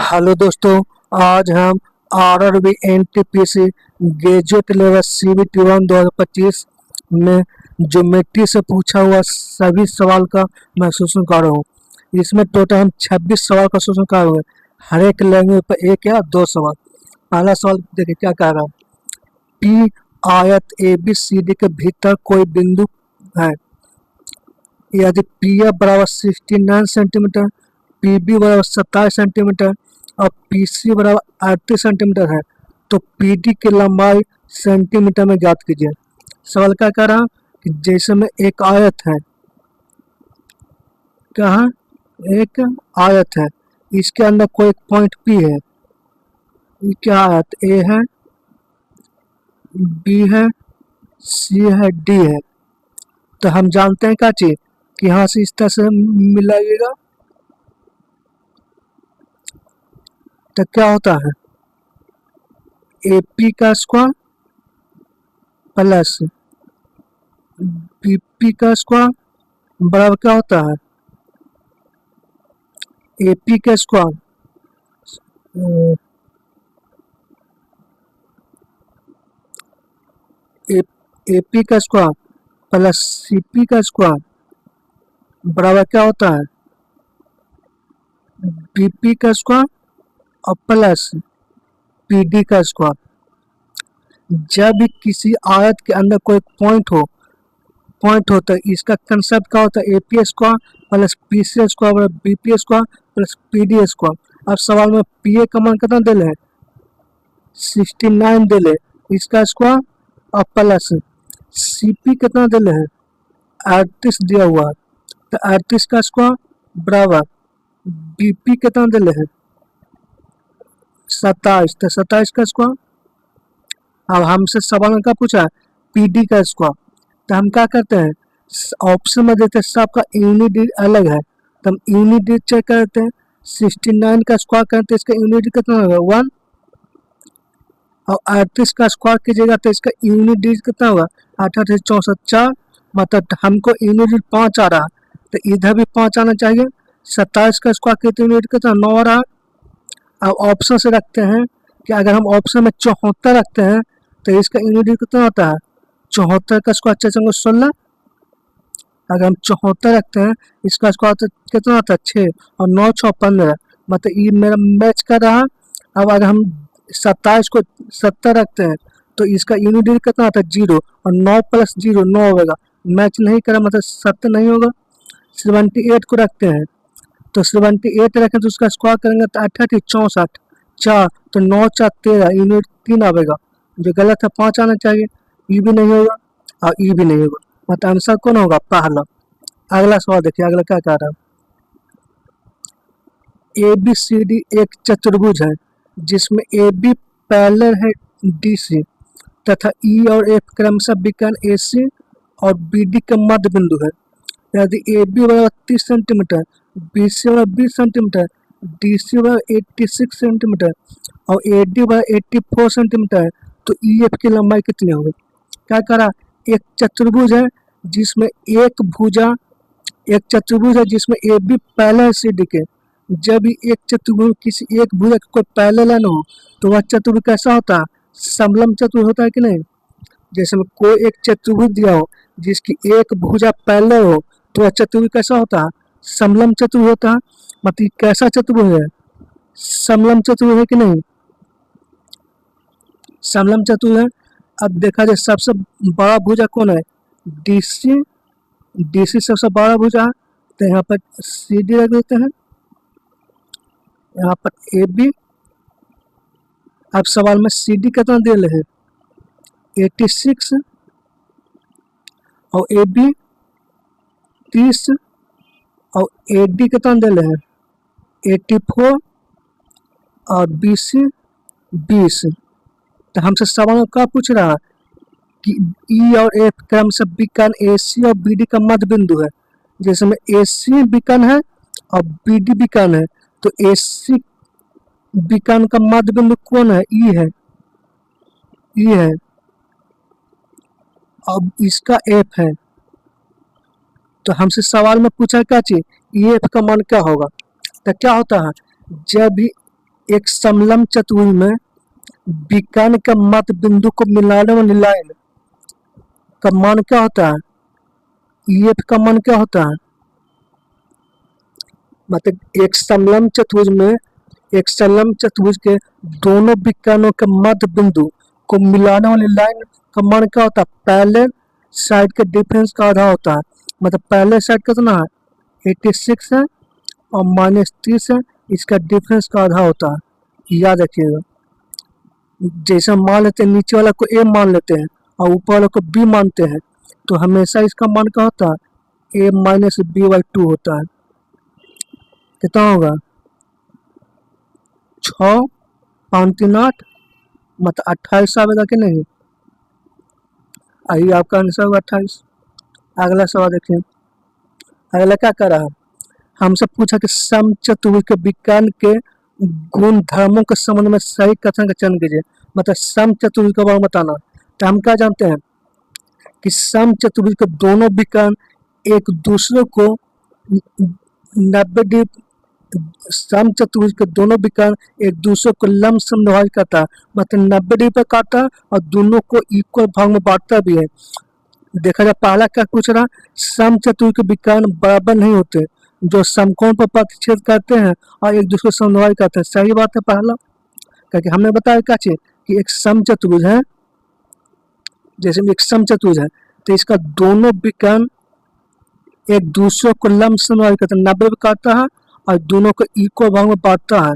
Hello दोस्तों। आज हम RRB NTPC graduate level CBT 1 2025 में ज्योमेट्री से पूछा हुआ सभी सवाल का मैं शोषण कर रहा हूँ। इसमें टोटल हम 26 सवाल का शोषण कर रहे हैं। हर एक लैंग्वेज पर एक या दो सवाल। पहला सवाल देखिए क्या कह रहा है। पी आयत ए बी सी डी के भीतर कोई बिंदु है। यदि पी एफ बराबर 69 सेंटीमीटर, पी बी बराबर 27 सेंटीमीटर और पी सी बराबर 38 सेंटीमीटर है तो पी डी की लंबाई सेंटीमीटर में ज्ञात कीजिए। सवाल क्या कह रहा कि जैसे में एक आयत है, क्या है, एक आयत है, इसके अंदर कोई एक पॉइंट पी है। ये क्या आयत ए है, बी है, सी है, डी है। तो हम जानते हैं क्या चीज कि यहाँ से इस तरह से मिलाइएगा तो क्या होता है, ए पी का स्क्वायर प्लस बी पी का स्क्वायर बराबर क्या होता है, ए पी का स्क्वायर ए पी का स्क्वायर प्लस सी पी का स्क्वायर बराबर क्या होता है, बी पी का स्क्वायर और प्लस पी डी का स्क्वायर। जब भी किसी आयत के अंदर कोई पॉइंट हो तो इसका कंसेप्ट क्या होता है, A P square plus P C square B P square plus P D square. अब सवाल में पी ए का मान कितना दिले है, 69 दिले, इसका स्क्वायर और प्लस सी पी कितना दिले है, 38 दिया हुआ है तो 38 का स्क्वायर बराबर बी पी कितना दिले है 27 तो 27 का स्क्वायर। अब हमसे सवाल में क्या पूछा है, पी डी का स्क्वायर। तो हम क्या करते हैं, ऑप्शन में देते हैं सबका यूनिट अलग है तो हम यूनिट चेक करते हैं। 69 का स्क्वायर करते हैं, इसका यूनिट कितना होगा 1 और 38 का स्क्वायर कीजिएगा तो इसका यूनिट कितना होगा 8 64 4, मतलब हमको यूनिट 5 आ रहा तो इधर भी 5 आना चाहिए। 27 का स्क्वायर कितने यूनिट कितना 9 आ रहा। अब ऑप्शन से रखते हैं कि अगर हम ऑप्शन में 74 रखते हैं तो इसका यूनिट कितना होता है, 74 का स्क्वायर 16। अगर हम 74 रखते हैं इसका स्क्वायर कितना होता है 6 और 9 6 15, मतलब ये मेरा मैच कर रहा। अब अगर हम 27 को 70 रखते हैं तो इसका यूनिट कितना आता है 0 और 9 प्लस 0 9 होगा, मैच नहीं करा मतलब 70 नहीं होगा। 78 को रखते हैं तो 78 रखें तो उसका स्क्वायर करेंगे तो 88 64 4 तो 9 4 13 यूनिट 3 आएगा, जो गलत है 5 आना चाहिए। ई भी नहीं होगा और ई भी नहीं होगा, मतलब आंसर कौन होगा पहला। अगला सवाल देखिए, अगला क्या कह रहा है। ए बी सी डी एक चतुर्भुज है जिसमें ए बी पैरेलल है डी सी तथा ई और एफ क्रमशः विकर्ण ए सी और बी डी का मध्य बिंदु है। यदि ए बी बराबर 30 सेंटीमीटर, बी सी बराबर 20 सेंटीमीटर, डी सी बराबर 86 सेंटीमीटर और ए डी बराबर 84 सेंटीमीटर है तो ई एफ की लंबाई कितनी होगी। क्या करा, एक चतुर्भुज है जिसमें एक चतुर्भुज है जिसमें ए बी पैरेलल है सी डी के। जब भी एक चतुर्भुज किसी एक भुज का कोई पैरेलल हो तो वह चतुर्भुज कैसा होता है, समलंब चतुर्भुज होता है कि नहीं। जैसे में कोई एक चतुर्भुज दिया हो जिसकी एक भुजा पैरेलल हो तो वह चतुर्भुज कैसा होता है, समलंब चतुर्भुज होता है। मतलब कैसा चतुर्भुज है, समलंब चतुर्भुज है कि नहीं, समलंब चतुर्भुज है। अब देखा जाए सबसे बड़ा भुजा कौन है, डीसी, डीसी सबसे बड़ा भुजा है तो यहाँ पर सी डी रख देते हैं, यहाँ पर ए बी। अब सवाल में सी डी कितना दे रहे हैं 86 और ए बी 30 और ए डी कितना दे रहे हैं 84 और बी सी 20। तो हमसे सवाल में क्या पूछ रहा है कि ई और एफ क्रम से विकर्ण ए सी और बी डी का मध्य बिंदु है। जैसे में ए सी विकर्ण है और बी डी विकर्ण है तो ए सी विकर्ण का मध्य बिंदु कौन है, ई है, ई है। अब इसका एफ है तो हमसे सवाल में पूछा क्या चाहिए, ई एफ का मान क्या होगा। तो क्या होता है, जब भी एक समलंब चतुर्भुज में विकर्ण के मध्य बिंदु को मिलाने वाली लाइन का मान क्या होता है? EF का मान क्या होता है? मतलब एक समलंब चतुर्भुज में एक समलंब चतुर्भुज के दोनों विकर्णों के मध्य बिंदु को मिलाने वाली लाइन का मान क्या होता है? पहले साइड के डिफरेंस का आधा होता है। मतलब पहले साइड कितना है? 86 है और -30 है, इसका डिफरेंस का आधा होता है। याद रखिएगा। जैसे मान लेते हैं नीचे वाला को A मान लेते हैं और ऊपर वाला को B मानते हैं, तो हमेशा इसका मान क्या होता है? A - B/2 होता है। कितना होगा? 6 5 3 8, मतलब 28 आवेगा कि नहीं? यही आपका आंसर होगा 28। अगला सवाल देखिए। अगला क्या कर रहा है? हमसे पूछा कि समचतुर्भुज के विकर्ण के गुण धर्मों के संबंध में सही कथन का चयन कीजिए। मतलब समचतुर्भुज का वर्ग बताना। तो हम क्या जानते हैं कि समचतुर्भुज के दोनों विकर्ण एक दूसरे को 90 डिग्री, समचतुर्भुज के दोनों विकर्ण एक दूसरे को लंब समद्विभाजित करता है, मतलब 90 डिग्री पर काटता है और दोनों को इक्वल भाग में बांटता भी है। देखा जाए पहला क्या पूछ रहा? समचतुर्भुज के विकर्ण बराबर नहीं होते जो समकोण पर प्रतिच्छेद करते हैं और एक दूसरे को समद्विभाजित करते हैं। सही बात है पहला, क्योंकि हमने बताया क्या चीज कि एक समचतुर्भुज है, जैसे एक समचतुर्भुज है तो इसका दोनों विकर्ण एक दूसरे को लंब समद्विभाजित करते हैं, 90 पे काटता है और दोनों को इक्वल भाग में बांटता है,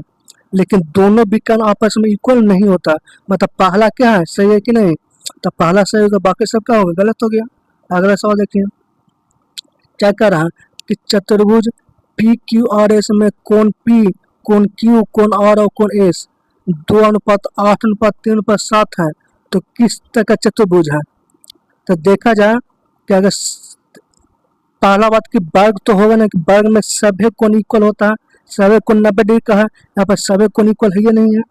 लेकिन दोनों विकर्ण आपस में इक्वल नहीं होता। मतलब पहला क्या है? सही है कि नहीं? तो पहला सही होगा, बाकी सब क्या होगा? गलत हो गया। अगला सवाल देखिए। क्या कर रहा है कि चतुर्भुज PQRS में कोण P, कोण Q, कोण R और कोण S 2:8:3:7 है, तो किस तरह का चतुर्भुज है? तो देखा जाए कि अगर पहला बात कि वर्ग तो होगा ना, कि वर्ग में सभी कोण इक्वल होता है, सभी कोण 90 डिग्री का है, यहाँ पर सभी कोण इक्वल है या नहीं है।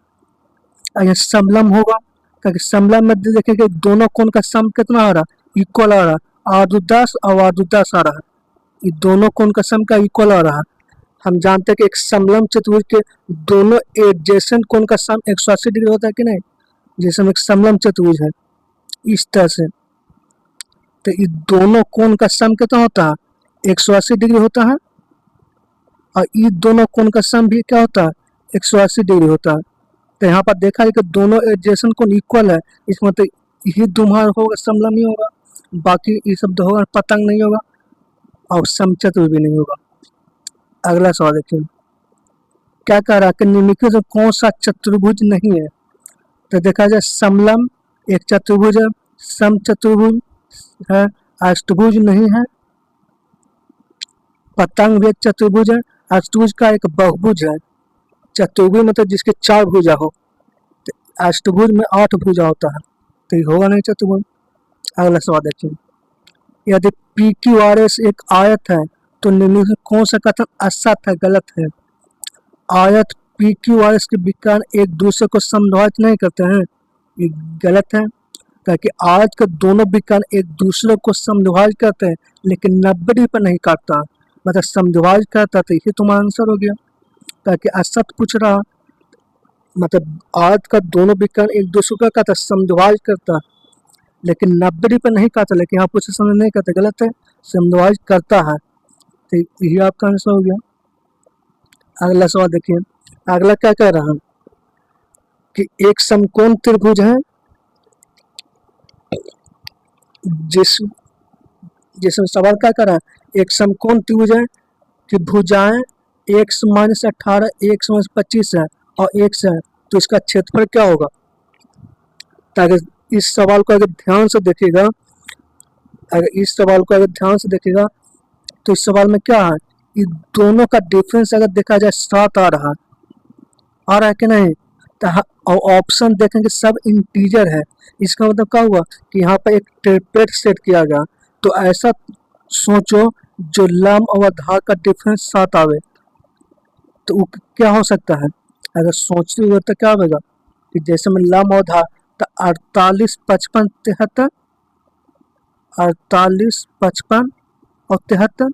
अगर समलंब होगा, क्योंकि समलंब में देखेंगे दोनों कोण का सम कितना आ रहा? इक्वल आ रहा। R2 और R2 आ रहा है, ये दोनों कोण का सम का इक्वल आ रहा है। हम जानते हैं कि एक समलंब चतुर्भुज के दोनों एडजेसेंट कोण का सम 180 डिग्री होता है कि नहीं? जैसे हम एक समलंब चतुर्भुज है इस तरह से, तो ये दोनों कोण का सम कितना होता है? 180 डिग्री होता है, और ये दोनों कोण का सम भी क्या होता है? 180 डिग्री होता है। तो यहाँ पर देखा है कि दोनों एडजेसेंट कोण इक्वल है, इसका मतलब यही दोनों होगा, समलंब ही होगा, बाकी ये सब होगा पतंग नहीं होगा और समचतुर्भुज भी नहीं होगा। अगला सवाल देखिए। क्या कह रहा है कि निम्नलिखित में कौन सा चतुर्भुज नहीं है? तो देखा जाए समलंब एक चतुर्भुज है, समचतुर्भुज है, अष्टभुज नहीं है, पतंग भी एक चतुर्भुज है, अष्टभुज का एक बहुभुज है। चतुर्भुज मतलब जिसके 4 भुजा हो, तो अष्टभुज में 8 भुजा होता है, तो ये होगा नहीं चतुर्भुज। अगला सवाल देखिए। यदि PQRS एक आयत है तो निम्नलिखित कौन सा कथन असत्य है, गलत है? आयत PQRS के विकर्ण एक दूसरे को समद्विभाजित नहीं करते हैं, ये गलत है, क्योंकि आयत के दोनों विकर्ण एक दूसरे को समद्विभाजित करते हैं लेकिन 90 डिग्री पर नहीं काटता, मतलब समद्विभाजित करता, तो ये तुम्हारा आंसर हो गया। क्योंकि असत्य पूछ रहा, मतलब आयत का दोनों विकर्ण एक दूसरे का कहता समद्विभाजित करता लेकिन 90 डिग्री पर नहीं काटता, लेकिन यहाँ पूछे समय नहीं करता, गलत है, समद्विभाजित करता है, तो यही आपका आंसर हो गया। अगला सवाल देखिए। अगला क्या कह रहा है कि एक समकोण त्रिभुज है जिसमें सवाल क्या कर रहा है, एक समकोण त्रिभुज है कि भुजाएं x - 18, x - 25 है और x है, तो इसका क्षेत्रफल क्या होगा? ताकि इस सवाल को अगर ध्यान से देखिएगा, तो इस सवाल में क्या है, ये दोनों का डिफरेंस अगर देखा जाए 7 आ रहा है कि नहीं? तो और ऑप्शन देखेंगे सब इंटीजर है, इसका मतलब क्या हुआ कि यहाँ पर एक ट्रिपलेट सेट किया गया। तो ऐसा सोचो जो लंब और आधार का डिफरेंस 7 आवे, तो वो क्या हो सकता है? अगर सोचते हुए तो क्या होगा कि जैसे में लंब और आधार, तो 48 55 73, 48 55 और 73।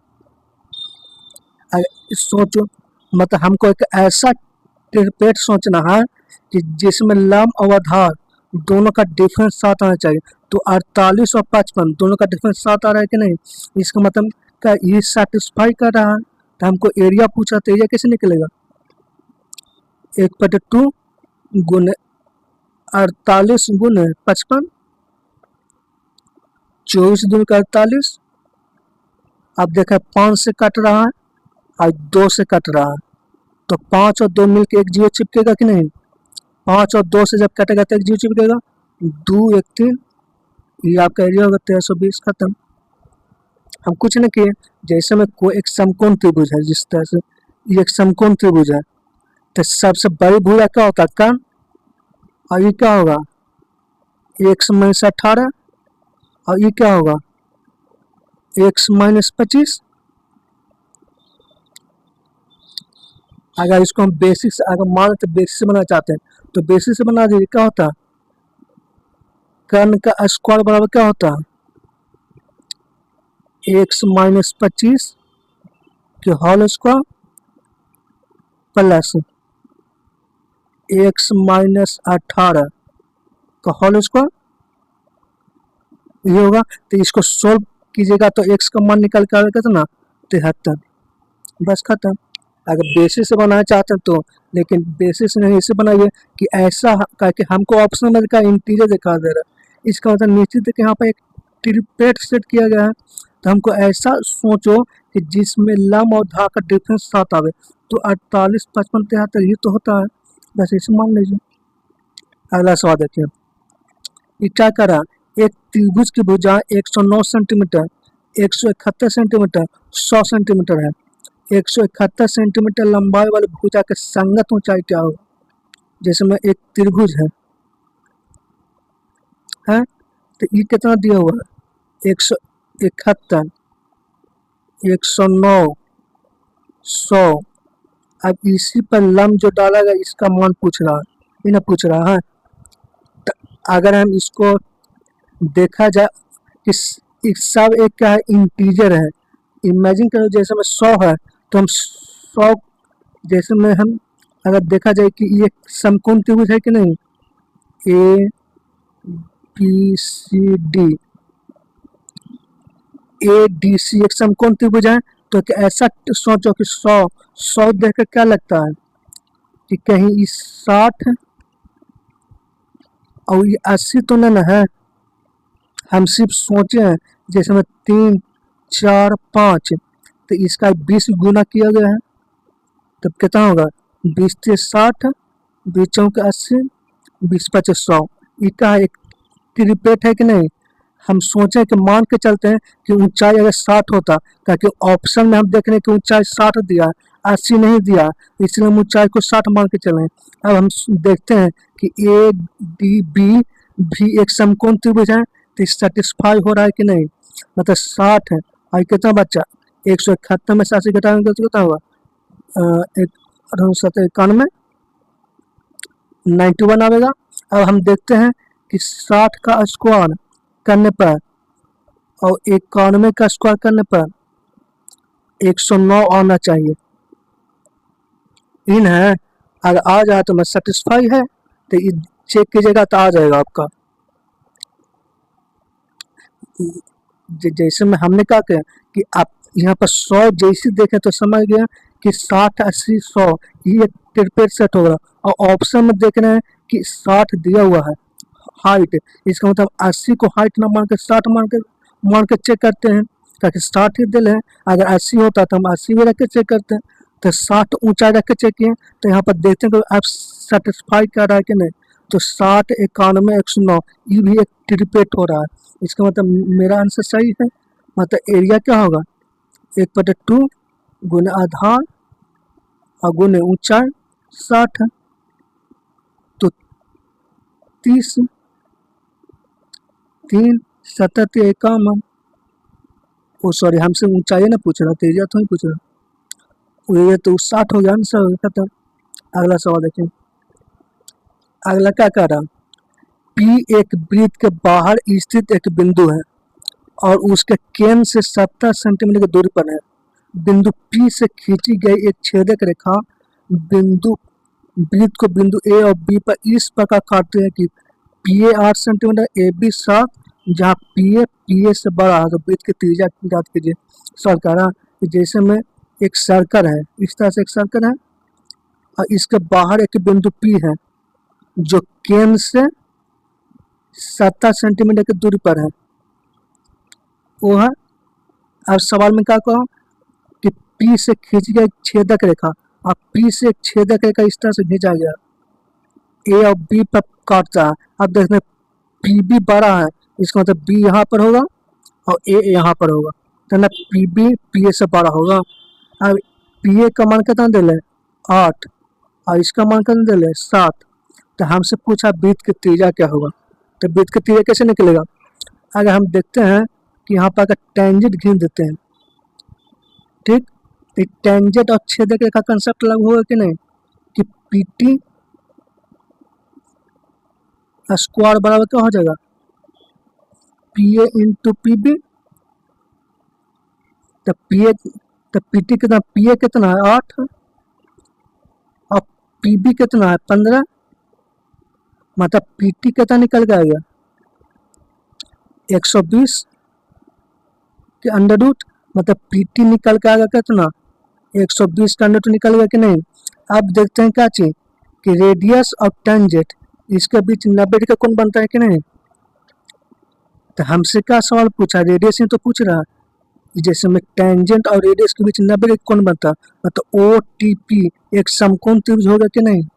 सोचो, मतलब हमको एक ऐसा ट्रिपेट सोचना है कि जिसमें लंब और आधार दोनों का डिफरेंस 7 आना चाहिए। तो 48 और 55 दोनों का डिफरेंस 7 आ रहा है कि नहीं, इसका मतलब क्या ये सेटिस्फाई कर रहा है। तो हमको एरिया पूछा, तो एरिया कैसे निकलेगा, 1/2 गुने 48 गुने 55, 24 दूनी का 48। अब देखा 5 से कट रहा है और 2 से कट रहा है, तो 5 और 2 मिलकर एक जीरो चिपकेगा कि नहीं, 5 और 2 से जब कटेगा तो एक जीरो चिपकेगा, 2 1 3, ये आपका एरिया होगा 1320। खत्म। हम कुछ नहीं किए, जैसे में कोई एक समकोण त्रिभुज है, जिस तरह से ये एक समकोण त्रिभुज है, तो सबसे बड़ी भुजा क्या होता है, कर्ण, और ये क्या होगा, 1 - 18, और ये क्या होगा, 1 - 25। अगर इसको हम बेसिक से अगर मान तो बेसिक से बनाना चाहते हैं, तो बेसिक से बना दीजिए। क्या होता है, कर्ण का स्क्वायर बराबर क्या होता है, 1 - 25 के होल स्क्वायर प्लस 1 - 18 का होल स्क्वायर, ये होगा। तो इसको सोल्व कीजिएगा तो x का मान निकल कर आएगा कितना, 73। बस खत्म। अगर बेसिस से बनाना चाहते हैं तो, लेकिन बेसिस नहीं ऐसे बनाइए कि ऐसा करके हमको ऑप्शन में का इंटीजर दिखा दे रहा है, इसका मतलब निश्चित है कि यहाँ पर एक ट्रिपेट सेट किया गया है। तो हमको ऐसा सोचो कि जिसमें लंब और धार का डिफरेंस 7 आवे, तो 48 55 73 ये तो होता है। बस इसे मान लीजिए। अगला सवाल देखिए, ये क्या करा, एक त्रिभुज की भुजाएं 109 सेंटीमीटर, 171 सेंटीमीटर, 100 सेंटीमीटर है। 171 सेंटीमीटर लंबाई वाली भुजा की संगत ऊंचाई क्या होगा, जैसे में एक त्रिभुज है तो ये कितना दिया हुआ है, 171, 109, 100। अब इसी पर लंब जो डाला गया इसका मान पूछ रहा है, ये ना पूछ रहा है। तो अगर हम इसको देखा जाए कि सब एक क्या है, इंटीजर है। इमेजिन करो जैसे में 100 है, तो हम 100 जैसे में हम अगर देखा जाए कि ये समकोण त्रिभुज है कि नहीं, A B C D, A D C एक समकोण त्रिभुज है। तो ऐसा सोचो कि 100 देख कर क्या लगता है कि कहीं इस 60 और ये 80 तो नहीं है। हम सिर्फ सोचे हैं जैसे में 3 4 5, तो इसका 20 गुना किया गया है, तब कितना होगा, 20 से 60, 20 चौके 80, 20 25 100। इसका एक ट्रिपेट है कि नहीं। हम सोचे कि मान के चलते हैं कि ऊंचाई अगर 60 होता, ताकि ऑप्शन में हम देख रहे हैं कि ऊंचाई 60 दिया, 80 नहीं दिया, इसलिए हम ऊंचाई को 60 मान के चले। अब हम देखते हैं कि ए डी बी भी एक समकोण त्रिभुज है, तो सेटिस्फाई हो रहा है कि नहीं, मतलब 60 है और कितना बच्चा, 171 में 80 घटाएंगे तो कितना होगा, 91 91 आएगा। अब हम देखते हैं कि 60 का स्क्वायर करने पर और 91 का स्क्वायर करने पर 109 आना चाहिए। इन है, अगर आ जाए तो मैं सेटिस्फाई है, तो ये चेक कीजिएगा तो आ जाएगा आपका। जैसे में हमने कहा कि आप यहाँ पर 100 जैसे देखें तो समझ गया कि 60 80 100 ये ट्रिपेट सेट होगा। और ऑप्शन में देख रहे हैं कि 60 दिया हुआ है हाइट, इसका मतलब 80 को हाइट ना मान के 60 मान के चेक करते हैं, ताकि 60 ही दिल है। अगर 80 होता तो हम 80 भी रख के चेक करते हैं, तो 60 ऊंचाई रख के चेक किए। तो यहाँ पर देखते हैं कि आप सेटिस्फाई कर रहा है कि नहीं, तो 60 91 109 ये भी एक ट्रिपेट हो रहा है। इसका मतलब मेरा आंसर सही है। मतलब एरिया क्या होगा, 1/2 गुने आधार और गुने ऊंचाई 60 है, तो 30, 3 77 51। ओ सॉरी, हमसे ऊंचाई ना पूछ रहा, एरिया तो नहीं पूछ रहा, ये तो 60 हो गया आंसर खत्म। अगला सवाल देखिए, अगला क्या कह रहा, पी एक वृत्त के बाहर स्थित एक बिंदु है और उसके केंद्र से 70 सेंटीमीटर की दूरी पर है। बिंदु P से खींची गई एक छेदक रेखा बिंदु वृत्त को बिंदु ए और बी पर इस प्रकार काटते हैं कि P A 8 centimetre, A B 7, जहाँ पी ए से बड़ा है, तो वृत्त की त्रिज्या ज्ञात कीजिए। सॉल्व करा कि जैसे में एक सर्कल है, इस तरह से एक सर्कल है और इसके बाहर एक बिंदु पी है जो केंद्र से 70 सेंटीमीटर की दूरी पर है, वो है। अब सवाल में क्या कहा कि पी से खींची गई छेदक रेखा, और पी से एक छेदक रेखा इस तरह से खींचा गया, ए और बी पर काटता है। अब देखते हैं पी बी बड़ा है, इसका मतलब बी यहाँ पर होगा और ए यहाँ पर होगा, तो ना पी बी पी ए से बड़ा होगा। अब पी ए का मान कितना दे ले 8 और इसका मान कितना दे ले 7, तो हमसे पूछा वृत्त की त्रिज्या क्या होगा, तो वृत्त की त्रिज्या कैसे निकलेगा। अगर हम देखते हैं कि यहाँ पर अगर टेंजेंट खींच देते हैं, ठीक, तो टेंजेंट और छेदक रेखा कंसेप्ट लागू होगा कि नहीं, कि पी टी स्क्वायर बराबर क्या हो जाएगा P A into P B, तो पी टी कितना, पी ए कितना है 8 और पी बी कितना है 15, मतलब पी टी कितना निकल के आएगा 120 के अंडर रूट, मतलब पी टी निकल के आएगा कितना 120 का अंडर रूट निकल गया कि नहीं। अब देखते हैं क्या चीज कि रेडियस और टेंजेंट इसके बीच 90 डिग्री का कोण बनता है कि नहीं। तो हमसे क्या सवाल पूछा, रेडियस ही तो पूछ रहा है, जैसे में टेंजेंट और रेडियस के बीच 90 डिग्री का कोण बनता है, मतलब ओ टी पी एक समकोण त्रिभुज होगा कि नहीं।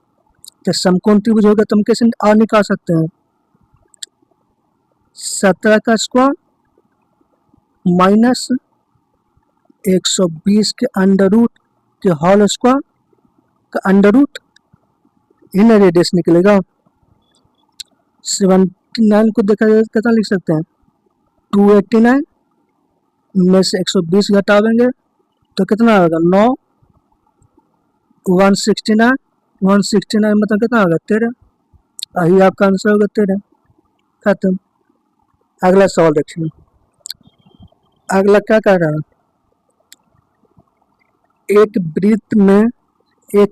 तो समकोण त्रिभुज होगा तो हम कैसे आर निकाल सकते हैं, 17 का स्क्वायर माइनस 120 के अंडर रूट के होल स्क्वायर का अंडर रूट, इन रेडियस निकलेगा। 79 को देखा जाए कितना लिख सकते हैं 289 में से 120 घटावेंगे तो कितना आएगा 9, 169 मतलब कितना होगा 13, यही आपका आंसर होगा 13, खत्म। अगला सवाल देखिए, अगला क्या कह रहा है, एक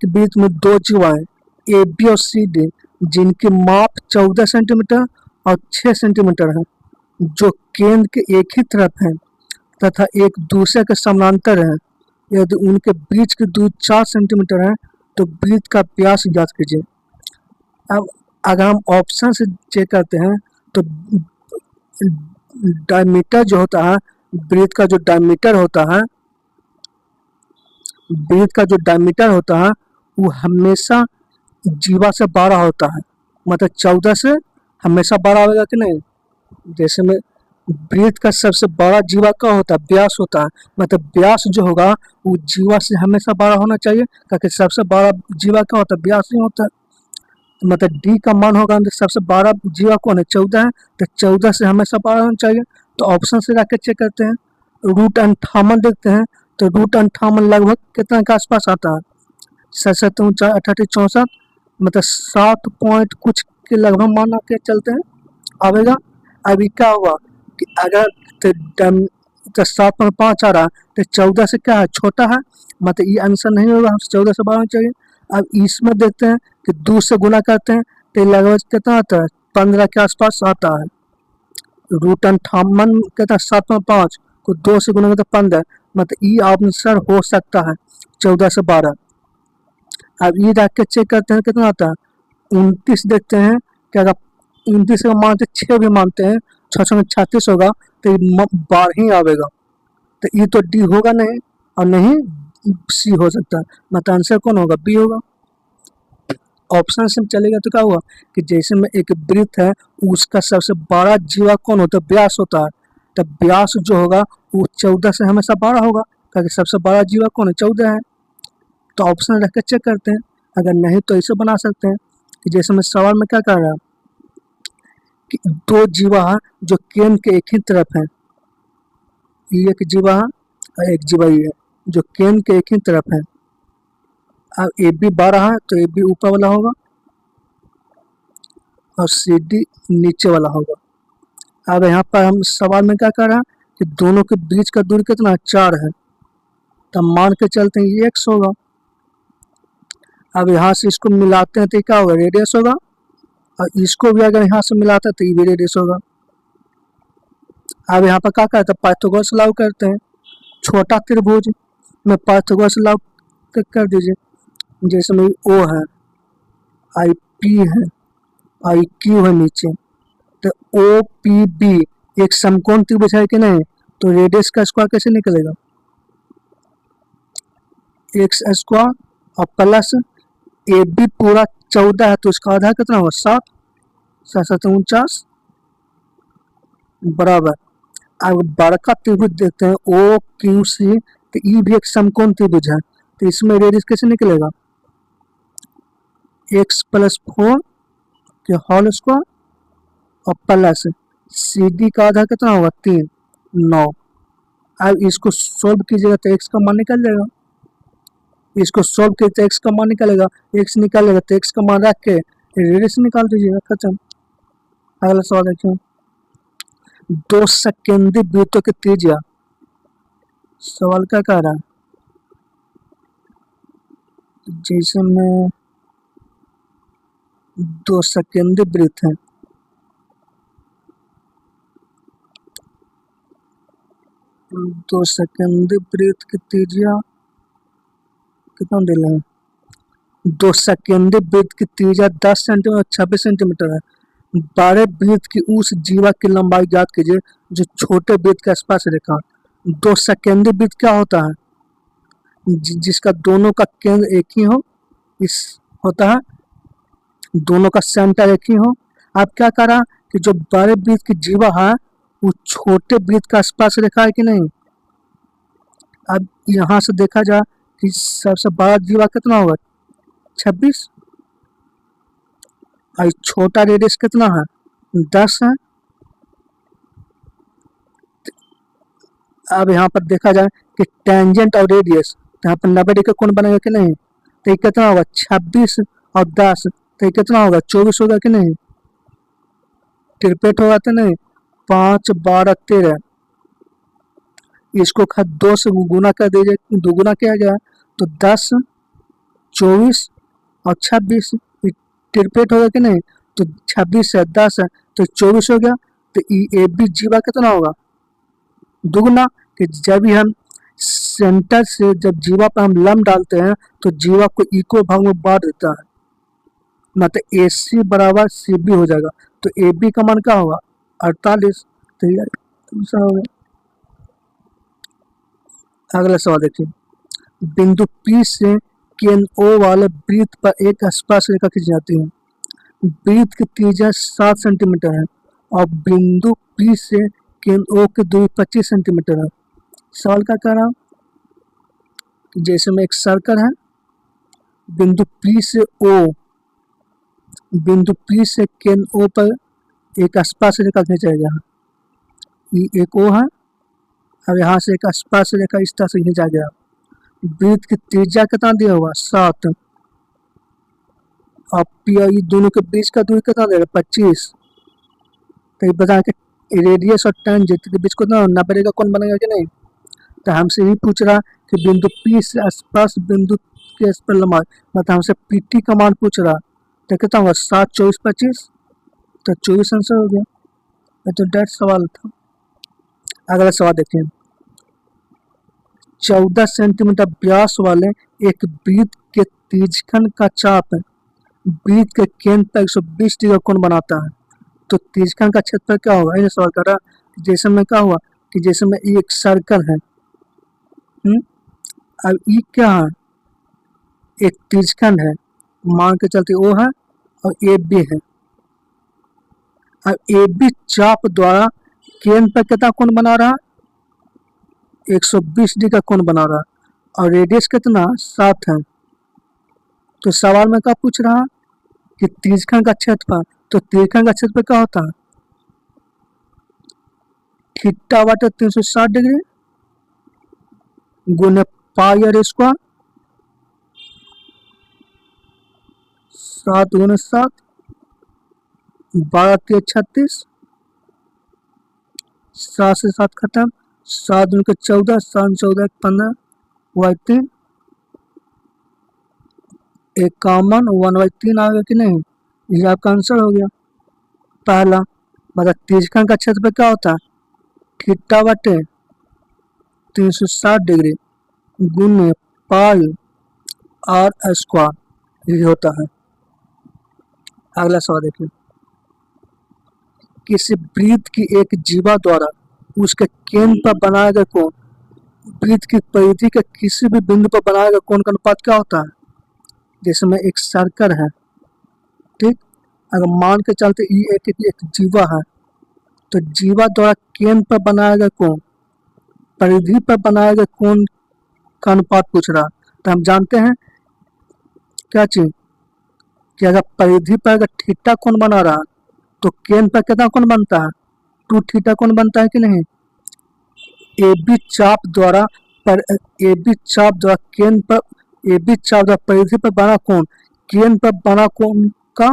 वृत्त में दो जीवाएं ए बी और सी डी जिनकी माप 14 सेंटीमीटर और 6 सेंटीमीटर है, जो केंद्र के एक ही तरफ है तथा एक दूसरे के समानांतर है, यदि उनके बीच की दूरी 4 सेंटीमीटर है तो वृत्त का व्यास ज्ञात कीजिए। अब अगर हम ऑप्शन से चेक करते हैं तो डायमीटर जो होता है, वृत्त का जो डायमीटर होता है वो हमेशा जीवा से बड़ा होता है, मतलब 14 से हमेशा बड़ा होगा कि नहीं। जैसे में वृत्त का सबसे बड़ा जीवा क्या होता है, व्यास होता है, मतलब व्यास जो होगा वो जीवा से हमेशा बड़ा होना चाहिए, क्योंकि सबसे बड़ा जीवा क्या होता है, व्यास ही होता है। मतलब डी का मान होगा, सबसे बड़ा जीवा कौन है 14 है, तो 14 से हमेशा बड़ा होना चाहिए। तो ऑप्शन से जाकर चेक करते हैं, रूट 58 देखते हैं, तो रूट 58 लगभग कितना के आसपास आता है 67 68 64, मतलब 7 पॉइंट कुछ के लगभग मान के चलते हैं आवेगा। अभी क्या हुआ कि अगर तो 7.5 आ रहा है तो 14 से क्या है छोटा है, मतलब ये आंसर नहीं होगा, हमसे 14 से बढ़ाना चाहिए। अब इसमें देखते हैं कि 2 से गुना करते हैं तो लगभग कितना आता है 15 के आसपास आता है। रूट 58 कितना 7.5 को 2 से गुना करते 15, मतलब ये आंसर हो सकता है 14 से 12। अब ये रख के चेक करते हैं कितना आता है 29 देखते हैं कि अगर 29 का मानते 6 भी मानते हैं 6 में 36 होगा तो ये 12 ही आवेगा, तो ये तो डी होगा नहीं और नहीं सी हो सकता, मतलब आंसर कौन होगा बी होगा। ऑप्शन से चलेगा तो क्या हुआ कि जैसे में एक वृत्त है उसका सबसे बड़ा जीवा कौन होता है, व्यास होता है, तो व्यास जो होगा वो 14 से हमेशा बड़ा होगा, क्योंकि सबसे बड़ा जीवा कौन है 14 है। तो ऑप्शन रख के चेक करते हैं, अगर नहीं तो इसे बना सकते हैं कि जैसे मैं सवाल में क्या कर रहा कि दो जीवा है जो केंद्र के एक ही तरफ है, ये एक जीवा है और एक जीवा ये है जो केंद्र के एक ही तरफ है। अब ए बी 12 है तो ए बी ऊपर वाला होगा और सी डी नीचे वाला होगा। अब यहाँ पर हम सवाल में क्या कर रहे हैं कि दोनों के बीच का दूरी कितना 4 है, तब मान के चलते हैं ये x होगा। अब यहाँ से इसको मिलाते हैं तो क्या होगा, रेडियस होगा। और इसको भी अगर यहाँ से मिलाते हैं तो ये भी रेडियस होगा। अब यहाँ पर क्या करते हैं, पाइथागोरस लागू करते हैं। छोटा त्रिभुज में पाइथागोरस लागू कर दीजिए। जैसे में ओ है, आई पी है, आई क्यू है नीचे, तो ओ पी बी एक समकोण त्रिभुज है कि नहीं, तो रेडियस का स्क्वायर कैसे निकलेगा, एक्स स्क्वायर और प्लस ए बी पूरा 14 है तो इसका आधा कितना होगा, 7, 7 बराबर। अब बड़का त्रिभुज देखते हैं ओ क्यू सी, तो ई भी एक समकोण त्रिभुज है, तो इसमें रेडियस कैसे निकलेगा, एक्स प्लस 4 के होल स्क्वायर और प्लस सी डी का आधा कितना होगा, 3, 9। अब इसको सोल्व कीजिएगा तो एक्स का मान निकल जाएगा। इसको सोल्व कीजिए तो एक्स का मान निकलेगा, एक्स निकालेगा तो एक्स का मान रख के रेडियस निकाल दीजिएगा, खत्म। अगला सवाल देखिए, 2 सेकेंडी वृत्तों की त्रिज्या, सवाल क्या कह रहा है, जैसे में 2 सेकेंडी वृत्त है, दो सेकेंडी वृत्त की त्रिज्या कितना दे रहे हैं, 2 सेकेंडी वृत्त की त्रिज्या 10 सेंटीमीटर 26 सेंटीमीटर है। बड़े वृत्त की उस जीवा की लंबाई ज्ञात कीजिए जो छोटे वृत्त के आसपास रेखा। 2 सेकेंडी वृत्त क्या होता है, जिसका दोनों का केंद्र एक ही हो, इस होता है, दोनों का सेंटर एक ही हो। अब क्या करा कि जो बड़े वृत्त की जीवा है वो छोटे वृत्त के आसपास रेखा है कि नहीं। अब यहाँ से देखा जाए कि सबसे बड़ा जीवा कितना होगा, 26, और छोटा रेडियस कितना है, 10 है। अब यहाँ पर देखा जाए कि टेंजेंट और रेडियस, तो यहाँ पर 90 डिग्री का कोण बनेगा कि नहीं, तो ये कितना होगा, 26 और 10, तो ये कितना होगा, 24 होगा कि नहीं, ट्रिपलेट होगा तो नहीं, 5, 12, 13। इसको 2 से गुना कर दीजिए, दोगुना किया गया तो 10, 24 और 26 ट्रिपलेट होगा कि नहीं, तो 26 है, 10 है, तो 24 हो गया। तो ए बी जीवा कितना होगा, दुगना, कि जब भी हम सेंटर से जब जीवा पर हम लंब डालते हैं तो जीवा को इक्वल भाग में बांट देता है, मतलब ए सी बराबर सी बी हो जाएगा। तो ए बी का मान क्या होगा, 48। तो ये दूसरा हो गया। अगला सवाल देखिए, बिंदु P से केंद्र O वाले वृत्त पर एक स्पर्श रेखा खींची जाती है। वृत्त की त्रिज्या 7 सेंटीमीटर है और बिंदु P से केंद्र O की दूरी 25 सेंटीमीटर है। सवाल क्या कह रहा हूँ, जैसे में एक सर्कल है, बिंदु P से O, बिंदु P से केंद्र O पर एक स्पर्श रेखा खींचा गया है, ये एक O है। अब यहाँ से एक स्पर्श रेखा इस तरह से खींचा गया। वृत्त की त्रिज्या कितना दिया हुआ, 7, और ये दोनों के बीच का दूरी कितना देगा, 25। तो ये बता के रेडियस और टेंजेंट के बीच को ना 90 का कोण बनेगा कि नहीं। तो हमसे ही पूछ रहा कि बिंदु P से स्पर्श बिंदु के पर लंबाई, मतलब हमसे PT का मान पूछ रहा, तो कितना होगा, 7, 24, 25, तो 24 आंसर हो गया। ये तो डेट सवाल था। अगला सवाल देखिए, 14 सेंटीमीटर व्यास वाले एक वृत्त के त्रिज्यखंड का चाप वृत्त के केंद्र पर 120 डिग्री कोण बनाता है, तो त्रिज्यखंड का क्षेत्रफल क्या होगा। ये सवाल कर रहा, जैसे में क्या हुआ कि जैसे में एक सर्कल है, अब ई क्या है, एक त्रिज्यखंड है, मान के चलते O है और ए बी है। अब ए बी चाप द्वारा केंद्र पर कितना कोण बना रहा, 120 डिग्री का कोण बना रहा, और रेडियस कितना, 7 है। तो सवाल में क्या पूछ रहा कि त्रिज्यखंड का क्षेत्रफल, तो त्रिज्यखंड का क्षेत्रफल क्या होता है, थीटा बटे 360 डिग्री गुने पाई आर स्क्वायर, 7 गुने 7, 12 3 36, 7 से 7 खत्म, 7 दूनी के 14, 7 14 15, y 3, एक कॉमन 1/3 आ गया कि नहीं, ये आपका आंसर हो गया पहला। मतलब त्रिज्यखंड का क्षेत्रफल क्या होता है, थीटा बटे 360 डिग्री गुने पाई आर स्क्वायर ये होता है। अगला सवाल देखिए, किसी वृत्त की एक जीवा द्वारा उसके केंद्र पर बनाए गए कोण वृत्त की परिधि के किसी भी बिंदु पर बनाए गए कोण का अनुपात क्या होता है। जिसमें एक सर्कल है, ठीक, अगर मान के चलते ये एक जीवा है, तो जीवा द्वारा केंद्र पर बनाए गए कोण परिधि पर बनाए गए कोण का अनुपात पूछ रहा। तो हम जानते हैं क्या चीज कि अगर परिधि पर अगर थीटा कोण बना रहा तो केंद्र पर कितना कोण बनता है, 2 थीटा कोण बनता है कि नहीं। ए बी चाप द्वारा केंद्र पर ए बी चाप द्वारा परिधि पर बना कोण केंद्र पर बना कोण का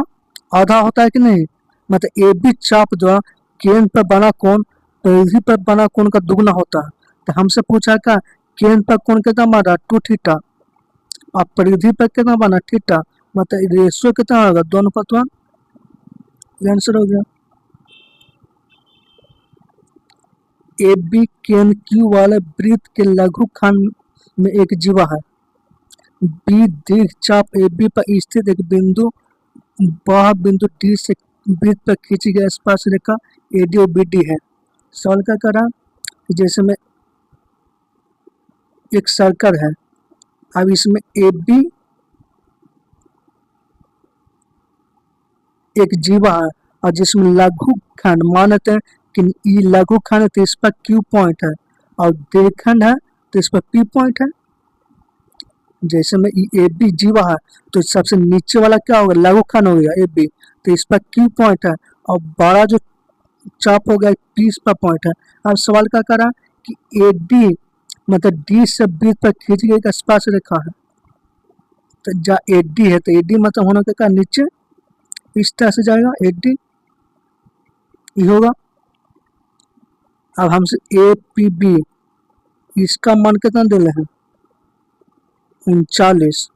आधा होता है कि नहीं। मतलब ए बी चाप द्वारा केंद्र पर बना कोण परिधि पर बना कोण का दुगना होता है। तो हमसे पूछा क्या, केंद्र पर कोण कितना बना 2 थीटा और परिधि पर कितना बना थीटा, मतलब रेशियो कितना होगा, दोनों पर आंसर हो गया। ए बी केंद्र क्यू वाले वृत्त के लघुखंड में एक जीवा है। बी दीर्घ चाप ए बी पर स्थित एक बिंदु वह बिंदु डी से वृत्त पर खींची गई स्पर्श रेखा ए डी और बी डी है। सवाल क्या कर रहा है, जैसे में एक सर्कल है, अब इसमें ए बी एक जीवा है और जिसमें लघुखंड मानते हैं कि ये लघुखंड है तो इस पर क्यू पॉइंट है और दीर्घखंड है तो इस पर पी पॉइंट है। जैसे में ए बी जीवा है तो सबसे नीचे वाला क्या होगा, लघुखंड हो गया ए बी, तो इस पर क्यू पॉइंट है और बड़ा जो चाप हो गया पी इस पर पॉइंट है। अब सवाल क्या कर रहा है कि ए डी मतलब डी से बी पर खींची गई एक स्पर्श रेखा है, तो जहाँ ए डी है तो ए डी मतलब होना क्या नीचे इस तरह से जाएगा ए डी ये होगा। अब हमसे ए पी बी इसका मान कितना दे रहे हैं 39,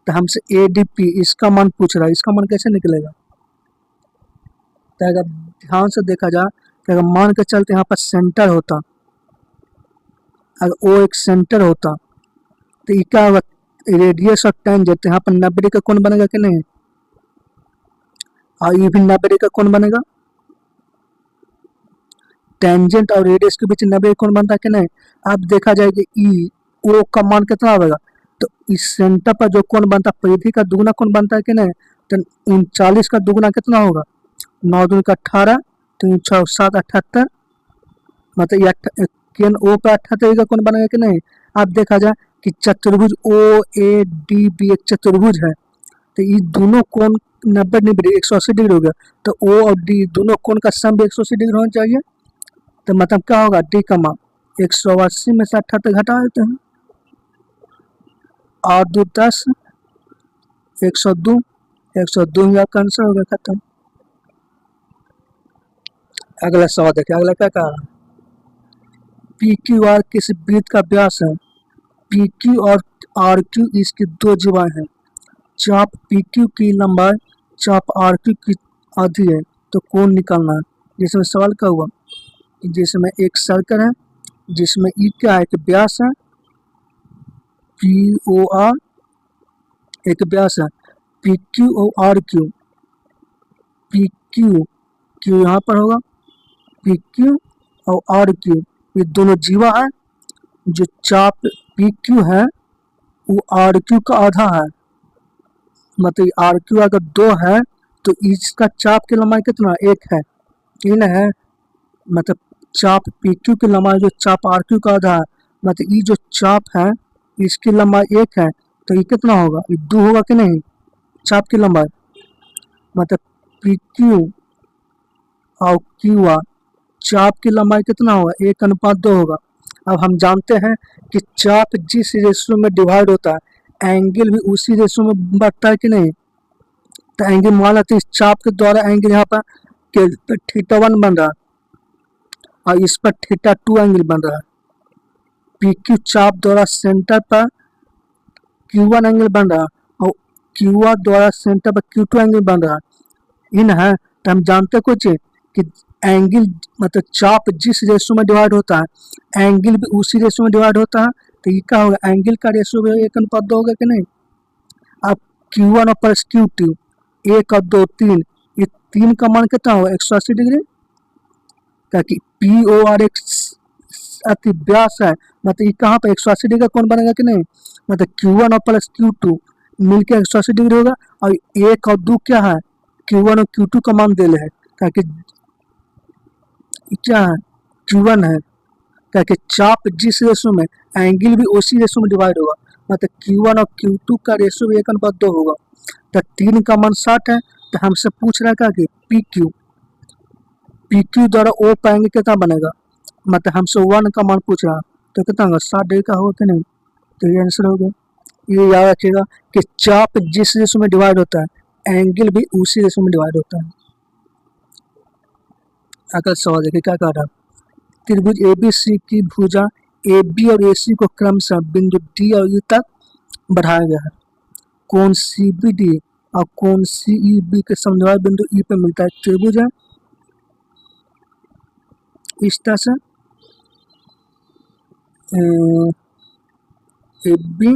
तो हमसे ए डी पी इसका मान पूछ रहा है, इसका मान कैसे निकलेगा। तो अगर ध्यान से देखा जाए कि अगर मान के चलते यहाँ पर सेंटर होता, अगर ओ एक सेंटर होता तो ये क्या होगा, रेडियस और टेंजेंट, यहाँ पर 90 का कोण बनेगा कि नहीं, और ये भी 90 का कोण बनेगा। टेंजेंट और रेडियस के बीच 90 कोण बनता है कि नहीं। अब देखा जाए कि ई ओ का मान कितना होगा, तो इस सेंटर पर जो कोण बनता है परिधि का दुगना कोण बनता है कि नहीं। तो 39 का दुगना कितना होगा, 9 दूनी का 18, 3 6 7 78, मतलब ये केन ओ पर 78 का कोण बनेगा कि नहीं। अब देखा जाए कि चतुर्भुज ओ ए डी बी एक चतुर्भुज है, तो ये दोनों कोण 90 180 डिग्री हो गया, तो ओ और डी दोनों कोण का सम भी 180 डिग्री होना चाहिए। तो मतलब क्या होगा, डी का मान 180 में से 78 घटा देते हैं, 8 2 10, 102 102 का आंसर हो गया, खत्म। अगला सवाल देखिए, अगला क्या कह रहा है, पी क्यू आर किसी वृत्त का व्यास है, पी क्यू और आर क्यू इसकी 2 जीवाएं हैं, चाप पी क्यू की लंबाई चाप आर क्यू की आधी है, तो कोण निकालना है। जिसमें सवाल क्या हुआ, जिसमें एक सर्कल है जिसमें ई क्या है, एक व्यास है पी ओ आर, एक व्यास है पी क्यू और R Q, P Q Q यहाँ पर होगा, पी क्यू और आर क्यू ये दोनों जीवा है। जो चाप पी क्यू है वो आर क्यू का आधा है, मतलब आर क्यू अगर 2 है तो इसका चाप की लंबाई कितना 1 है, 3 है, मतलब चाप पी क्यू की लंबाई जो चाप आर क्यू का आधा है, मतलब ये जो चाप है इसकी लंबाई 1 है, तो ये कितना होगा, ये 2 होगा कि नहीं चाप की लंबाई, मतलब पी क्यू और क्यू आर चाप की लंबाई कितना होगा 1:2 होगा। अब हम जानते हैं कि चाप जिस रेशियो में डिवाइड होता है एंगल भी उसी रेशियो में बढ़ता है कि नहीं। तो एंगल मान लेते हैं इस चाप के द्वारा एंगल यहाँ पर थीटा 1 बन रहा है और इस पर थीटा 2 एंगल बन रहा है, पी क्यू चाप द्वारा सेंटर पर Q1 एंगल बन रहा और Q द्वारा सेंटर पर Q2 एंगल बन रहा इन है। तो हम जानते कुछ कि एंगल मतलब चाप जिस रेशो में डिवाइड होता है एंगल भी उसी रेशो में डिवाइड होता है। तो ये क्या होगा, एंगल का रेशो भी 1:2 होगा कि नहीं। अब Q1 और प्लस Q2 1 और 2 3 ये 3 का मान कितना होगा 180 डिग्री, ताकि पी ओ आर एक अति व्यास है मतलब ये कहाँ पर 180 डिग्री का कोण बनेगा कि नहीं। मतलब Q1 और प्लस Q2 मिलकर 180 डिग्री होगा और 1 और 2 क्या है Q1 और Q2 का मान दे है, ताकि क्या है Q1 है, ताकि चाप जिस रेशो में एंगल भी उसी रेशो में डिवाइड होगा मतलब Q1 और Q2 का रेशो भी 1:2 होगा। तो 3 का मान 60 है। तो हमसे पूछ रहा है कि पी क्यू द्वारा ओ पाएंगे कितना बनेगा, मतलब हमसे 1 का मान पूछ रहा तो कितना होगा 60 डिग्री का होगा कि नहीं। तो ये आंसर हो गया। ये याद रखिएगा कि चाप जिस रेशो में डिवाइड होता है एंगल भी उसी रेशो में डिवाइड होता है। अगला सवाल देखिए क्या कह रहा है। त्रिभुज ABC की भुजा AB और AC को क्रमशः बिंदु D और E तक बढ़ाया गया है। कोण CBD और कोण CEB के समद्विभाजक बिंदु E पर मिलता है। त्रिभुज है इस तरह से AB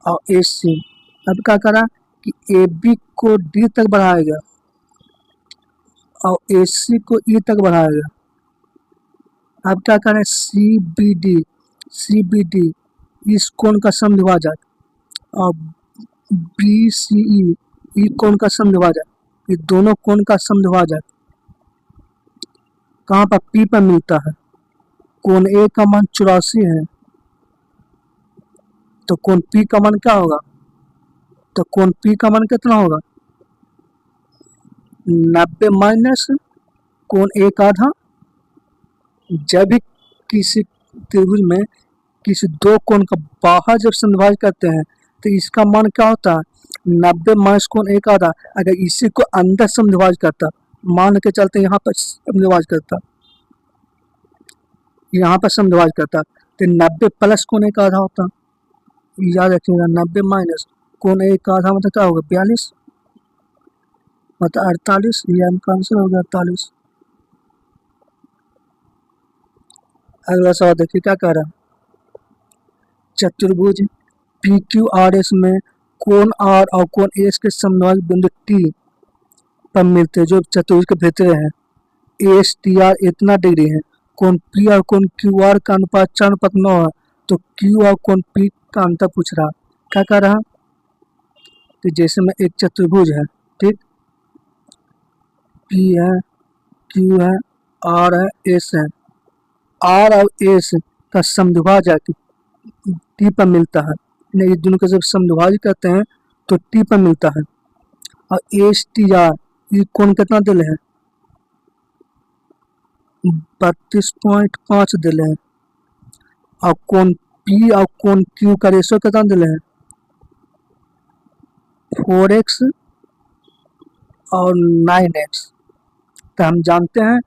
और AC। अब क्या करा कि AB को D तक बढ़ाया गया और AC को E तक बढ़ाया गया। अब क्या करें CBD इस कोण का समद्विभाजक और BCE ई कोण का समद्विभाजक, ये दोनों कोण का समद्विभाजक कहाँ पर P पर मिलता है। कोण A का मान 84 है तो कोण P का मान क्या होगा, तो कोण P का मान कितना होगा 90 माइनस कोण A का आधा। जब भी किसी त्रिभुज में किसी दो कोण का बाहर जब समद्विभाजन करते हैं तो इसका मान क्या होता है 90 माइनस कोण A का आधा। अगर इसी को अंदर समद्विभाजन करता, मान के चलते यहाँ पर समद्विभाजन करता, यहाँ पर समद्विभाजन करता तो 90 प्लस कोण A का आधा होता। याद रखिएगा 90 माइनस कोण A का आधा मतलब क्या होगा 42 मतलब 48। ये हमका आंसर हो गया 48। अगला सवाल देखिए क्या कह रहा है। चतुर्भुज PQRS में कोण R और कोण S के समद्विभाजक बिंदु T पर मिलते हैं जो चतुर्भुज के भीतर है। ASTR इतना डिग्री है, कोण P और कोण QR का अनुपात 4:9 है। तो Q और कोण P का अंतर पूछ रहा, क्या कह रहा, तो जैसे में एक चतुर्भुज है ठीक, P है Q है R है S है, R और S का समद्विभाजक T पर मिलता है। ये दोनों का जब समद्विभाजन करते हैं तो T पर मिलता है और ASTR ये कोण कितना दिल है 32.5 दिल है और कोण P और कोण Q का रेशो कितना दिल है 4x और 9x। तो हम जानते हैं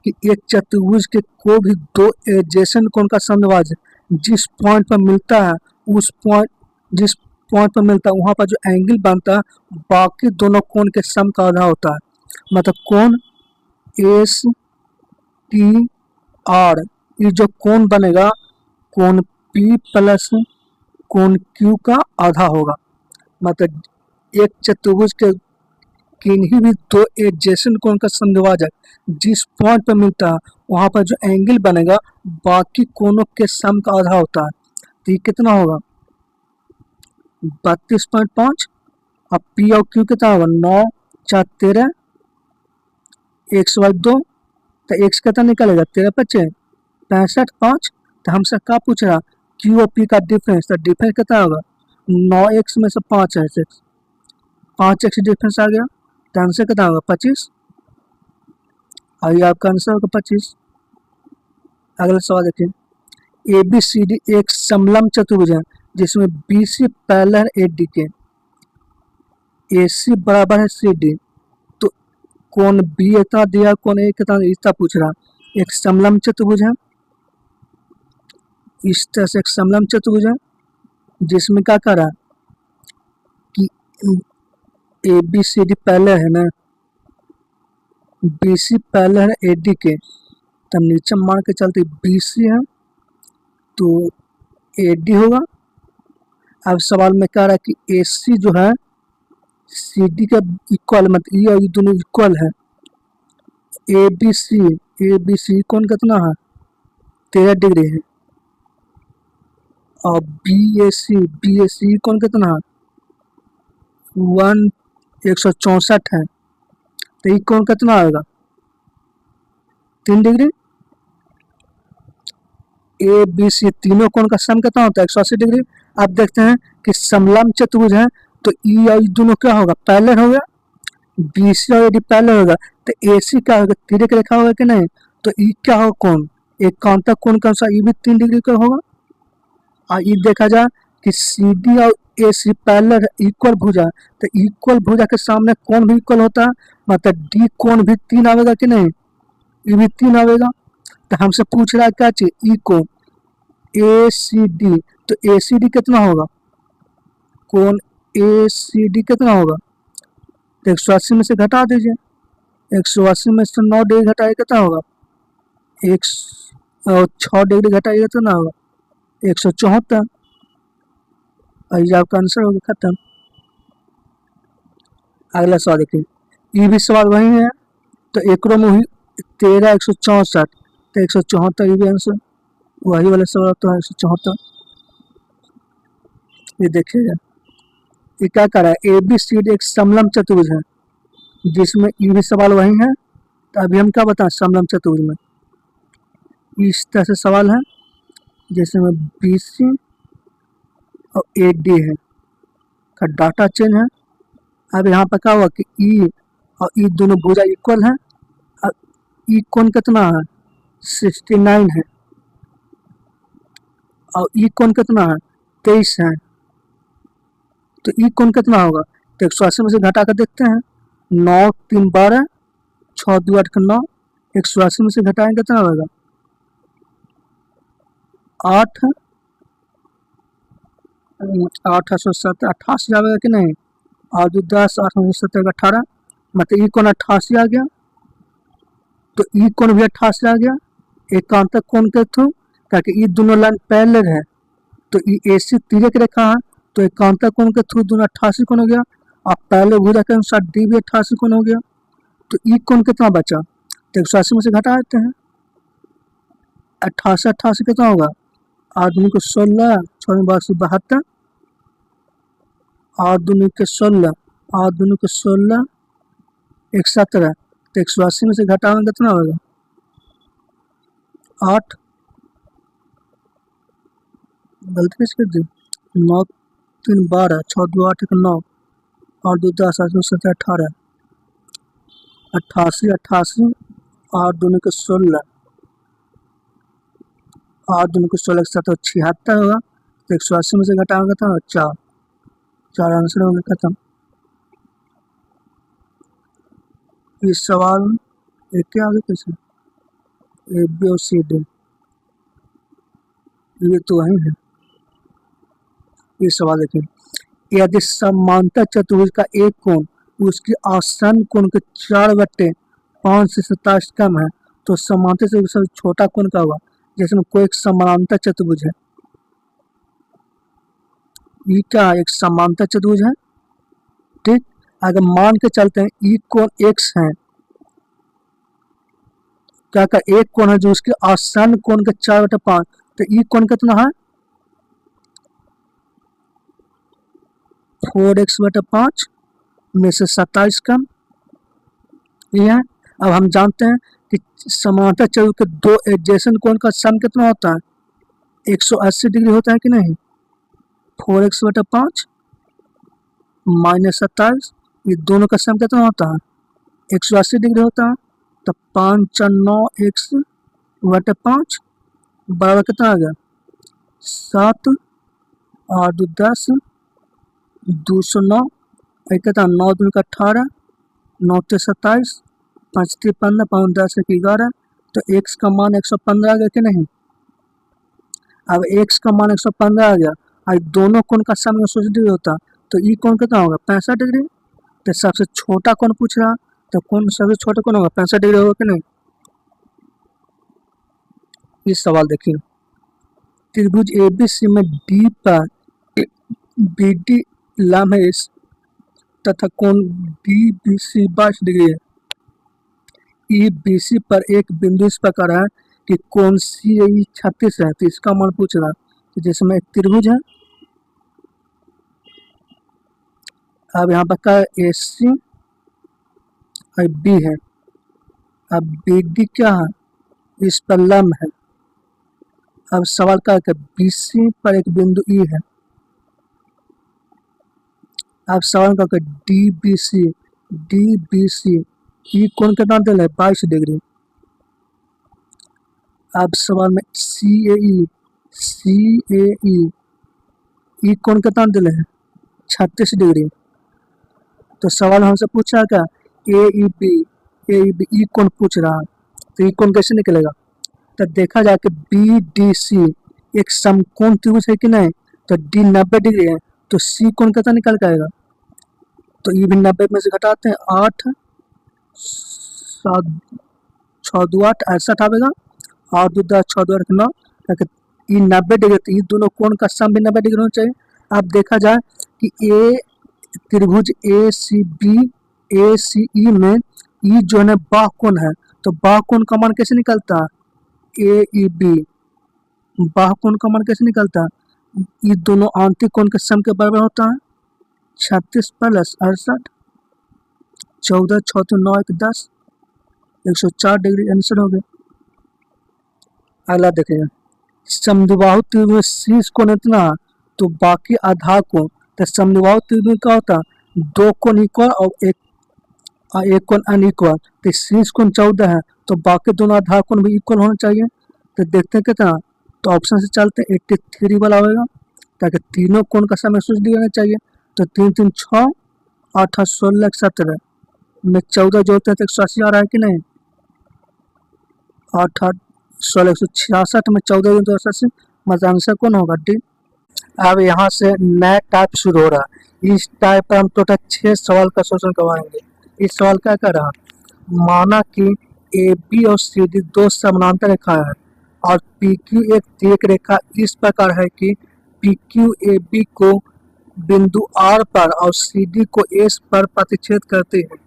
कि एक चतुर्भुज के कोई भी दो एडजेसेंट कोण का समद्विभाजक जिस पॉइंट पर मिलता है जिस पॉइंट पर मिलता है वहाँ पर जो एंगल बनता है बाकी दोनों कोण के सम का आधा होता है। मतलब कोण ASTR ये जो कोण बनेगा कोण P प्लस कोण Q का आधा होगा। मतलब एक चतुर्भुज के किन्हीं भी दो एडजेसेंट कोण का समद्विभाजक जिस पॉइंट पर मिलता है वहाँ पर जो एंगल बनेगा बाकी कोणों के सम का आधा होता है। तो ये कितना होगा 32.5 और P और Q कितना होगा 9 4 13 1/2। तो x कितना निकलेगा 13 5 65 5। तो हमसे क्या पूछ रहा Q और P का डिफरेंस, तो डिफरेंस कितना होगा 9x में से 5x 5x डिफरेंस आ गया तो आंसर कितना होगा 25 और ये आपका आंसर होगा 25। अगला सवाल देखिए। ABCD एक समलंब चतुर्भुज है जिसमें BC पैरेलल है AD के, AC बराबर है CD। तो कोण B इतना दिया कोण A कितना इतना पूछ रहा। एक समलंब चतुर्भुज है इस तरह से एक समलंब चतुर्भुज है जिसमें क्या कर रहा है कि ए बी सी डी पहले है ना, बी सी पहले है ए डी के, तब नीचे मान के चलते बी सी है तो ए डी होगा। अब सवाल में कह रहा है कि ए सी जो है सी डी का इक्वल, मतलब ये और ये दोनों इक्वल है। ए बी सी कौन कितना है 13 डिग्री है, और बी ए सी कौन कितना है 164 है, तो ये कौन कितना आएगा 3 डिग्री। ए बी सी तीनों कोण का सम कितना होता है 180 डिग्री। अब देखते हैं कि समलंब चतुर्भुज है तो ई और दोनों क्या होगा पैरेलल होगा, बी सी और डी पैरेलल होगा, तो ए सी क्या होगा तिर्यक रेखा होगा कि नहीं, तो ई क्या होगा कोण एकांतक कोण का अनुसार ई भी 3 डिग्री का होगा। और ये देखा जाए कि सी डी और ए सी पैरेलल इक्वल भुजा, तो इक्वल भुजा के सामने कोण भी इक्वल होता है, मतलब डी कोण भी 3 आवेगा कि नहीं, ये भी 3 आवेगा। तो हमसे पूछ रहा है क्या चीज ई कोण ए सी डी, तो ए सी डी कितना होगा कोण ए सी डी कितना होगा, तो 180 में से घटा दीजिए, 180 में से 9 डिग्री घटाइए कितना होगा 6 डिग्री घटाइए कितना होगा 174। और ये आपका आंसर होगा खत्म। अगला सवाल देखिए, ये भी सवाल वही है, तो एक में हुई 13 164, तो 174 ये भी आंसर वही वाला सवाल तो है 174। ये देखिएगा ये क्या कर रहा है ए बी सी डी एक समलंब चतुर्भुज है जिसमें ये भी सवाल वही है, तो अभी हम क्या बताएं समलंब चतुर्भुज में इस तरह से सवाल है जिसमें बी सी और ए डी है का डाटा चेंज है। अब यहाँ पर क्या हुआ कि ई और ई दोनों भुजा इक्वल है, अब ई कोण कितना है 69 है और ई कोण कितना है 23 है, तो ई कोण कितना होगा, तो 180 में से घटा कर देखते हैं 9 3 12 6 2 8 9, 180 में से घटाएंगे कितना होगा 8 8 870 88 आएगा कि नहीं, और 10 8 70 18, मतलब ई कोण 88 आ गया, तो ई कोण भी 88 आ गया एकांतक कोण के थ्रू, ताकि ये दोनों लाइन पैरेलल है, तो ये ए सी तिर्यक रेखा है तो एकांतक कोण के थ्रू दोनों 88 कोण हो गया, और पैरेलल भुजा के अनुसार डी भी 88 कोण हो गया, तो ई कोण कितना बचा, तो 180 में से घटा देते हैं 88 88 कितना होगा 8 दूनी को 16 6 72 8 दूनी के 16 8 दूनी को 16 17, तो 180 में से घटाएंगे कितना होगा 8 गलती कर दी 9 3 12 6 2 8 1 9 और 2 10 8 7 18 88 88 8 दूनी को 16 8 दूनी को 16 7 76 होगा, तो 180 में से घटाएंगे तो 4 आंसर हो गया खत्म। इस सवाल एक क्या आगे कैसे ए बी और सी डी ये तो वही है। ये सवाल देखिए, यदि समांतर चतुर्भुज का एक कोण उसकी आसन्न कोण के 4/5 से 27 कम है तो समांतर से सबसे छोटा कोण का होगा, जैसे कोई एक समांतर चतुर्भुज है, ये क्या एक समांतर चतुर्भुज है ठीक। अगर मान के चलते हैं ई कोण x है, क्या का एक कोण है जो उसके आसन्न कोण के 4/5, तो ई कोण कितना है 4x/5 में से 27 कम ये है। अब हम जानते हैं कि समांतर चतुर्भुज के दो एडजेसेंट कोण का सम कितना होता है 180 डिग्री होता है कि नहीं, 4x/5 माइनस 27, ये दोनों का सम कितना होता है 180 डिग्री होता है, तो 5 4 9 x/5 बराबर कितना आ गया 7 और 2 10 209, एक कितना 9 दूनी का 18 9 3 27 5 3 15 5 10 1 11, तो x का मान 115 आ गया कि नहीं। अब x का मान 115 आ गया और दोनों कोण का सम 180 डिग्री होता तो ई कोण कितना होगा 65 डिग्री। तो सबसे छोटा कोण पूछ रहा तो कौन सबसे छोटा कोण होगा 65 डिग्री होगा कि नहीं। इस सवाल देखिए त्रिभुज ABC में D पर BD लंब है तथा कोण DBC 22 डिग्री है। EBC पर एक बिंदु इस प्रकार है कि कोण CAE 36 है तो इसका मान पूछ रहा तो जिसमें एक त्रिभुज है। अब यहाँ पर का AC और B है। अब BD क्या है इस पर लंब है। अब सवाल का है BC पर एक बिंदु E है। अब सवाल का है DBC ई कोण कितना दिल है 22 डिग्री। अब सवाल में CAE ई कोण कितना दिल है 36 डिग्री। तो सवाल हमसे पूछा क्या AEB ई कोण पूछ रहा तो ई कोण कैसे निकलेगा। तो देखा जाए कि BDC एक समकोण त्रिभुज है कि नहीं तो D 90 डिग्री है तो C कोण कितना निकल के आएगा। तो ये भी 90 में से घटाते हैं 8 7 6 2 8 68 आएगा 8 2 10 6 2 8 9 ये 90 डिग्री तो ये दोनों कोण का सम भी 90 डिग्री होना चाहिए। अब देखा जाए कि त्रिभुज ACE में ई जो है बाह्य कोण है तो बाह्य कोण का मान कैसे निकलता है AEB बाह्य कोण का मान कैसे निकलता है ये दोनों आंतरिक कोण के सम के बराबर होता है 36 प्लस 68 14 6 3 9 1 10 104 डिग्री आंसर हो गया। अगला देखेंगे समद्विबाहु त्रिभुज शीर्ष कोण इतना तो बाकी आधार कोण तो समद्विबाहु त्रिभुज का होता दो कोण इक्वल और एक कोण अनइक्वल तो शीर्ष कोण 14 है तो बाकी दोनों आधार कोण भी इक्वल होना चाहिए। तो देखते हैं कितना तो ऑप्शन से चलते हैं 83 वाला होगा ताकि तीनों कोण का सम 180 डिग्री होना चाहिए। तो 3 3 6 8 8 16 17 में 14 जोड़ते हैं तो 180 आ रहा है कि नहीं 8 8 16 166 में 14 तो 180 मतलब आंसर कौन होगा D। अब यहाँ से नया टाइप शुरू हो रहा है। इस टाइप पर हम टोटल 6 सवाल का सोल्यूशन करवाएंगे। इस सवाल क्या कर रहा माना कि AB और CD दो समानांतर रेखा है और PQ एक तिर्यक रेखा इस प्रकार है कि PQ AB को बिंदु R पर और CD को S पर प्रतिच्छेद करते हैं।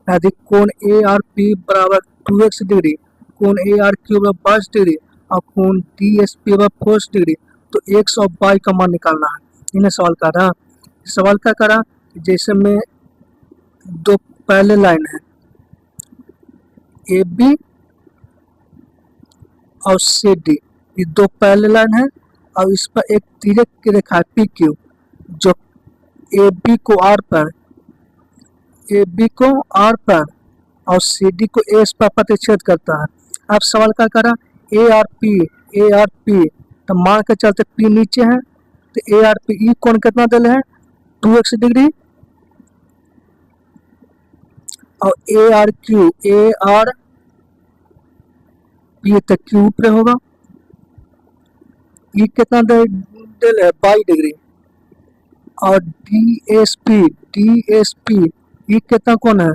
यदि कोण ARP बराबर 2x डिग्री कोण ARQ बराबर 22 डिग्री और कोण DSP बराबर 4 डिग्री तो x और y का मान निकालना है। इन्हें सवाल कर रहा सवाल क्या करा जैसे में दो पहले लाइन है AB और CD ये दो पहले लाइन है और इस पर एक तिर्यक की रेखा है PQ जो AB को R पर और CD को S पर प्रतिच्छेद करता है। अब सवाल क्या करा ARP तो मान के चलते P नीचे है तो ARP ई कोण कितना दिल है 2x डिग्री और ARQ ये तो Q ऊपर होगा ई कितना दिल है 22 डिग्री और DSP ये कितना कोण है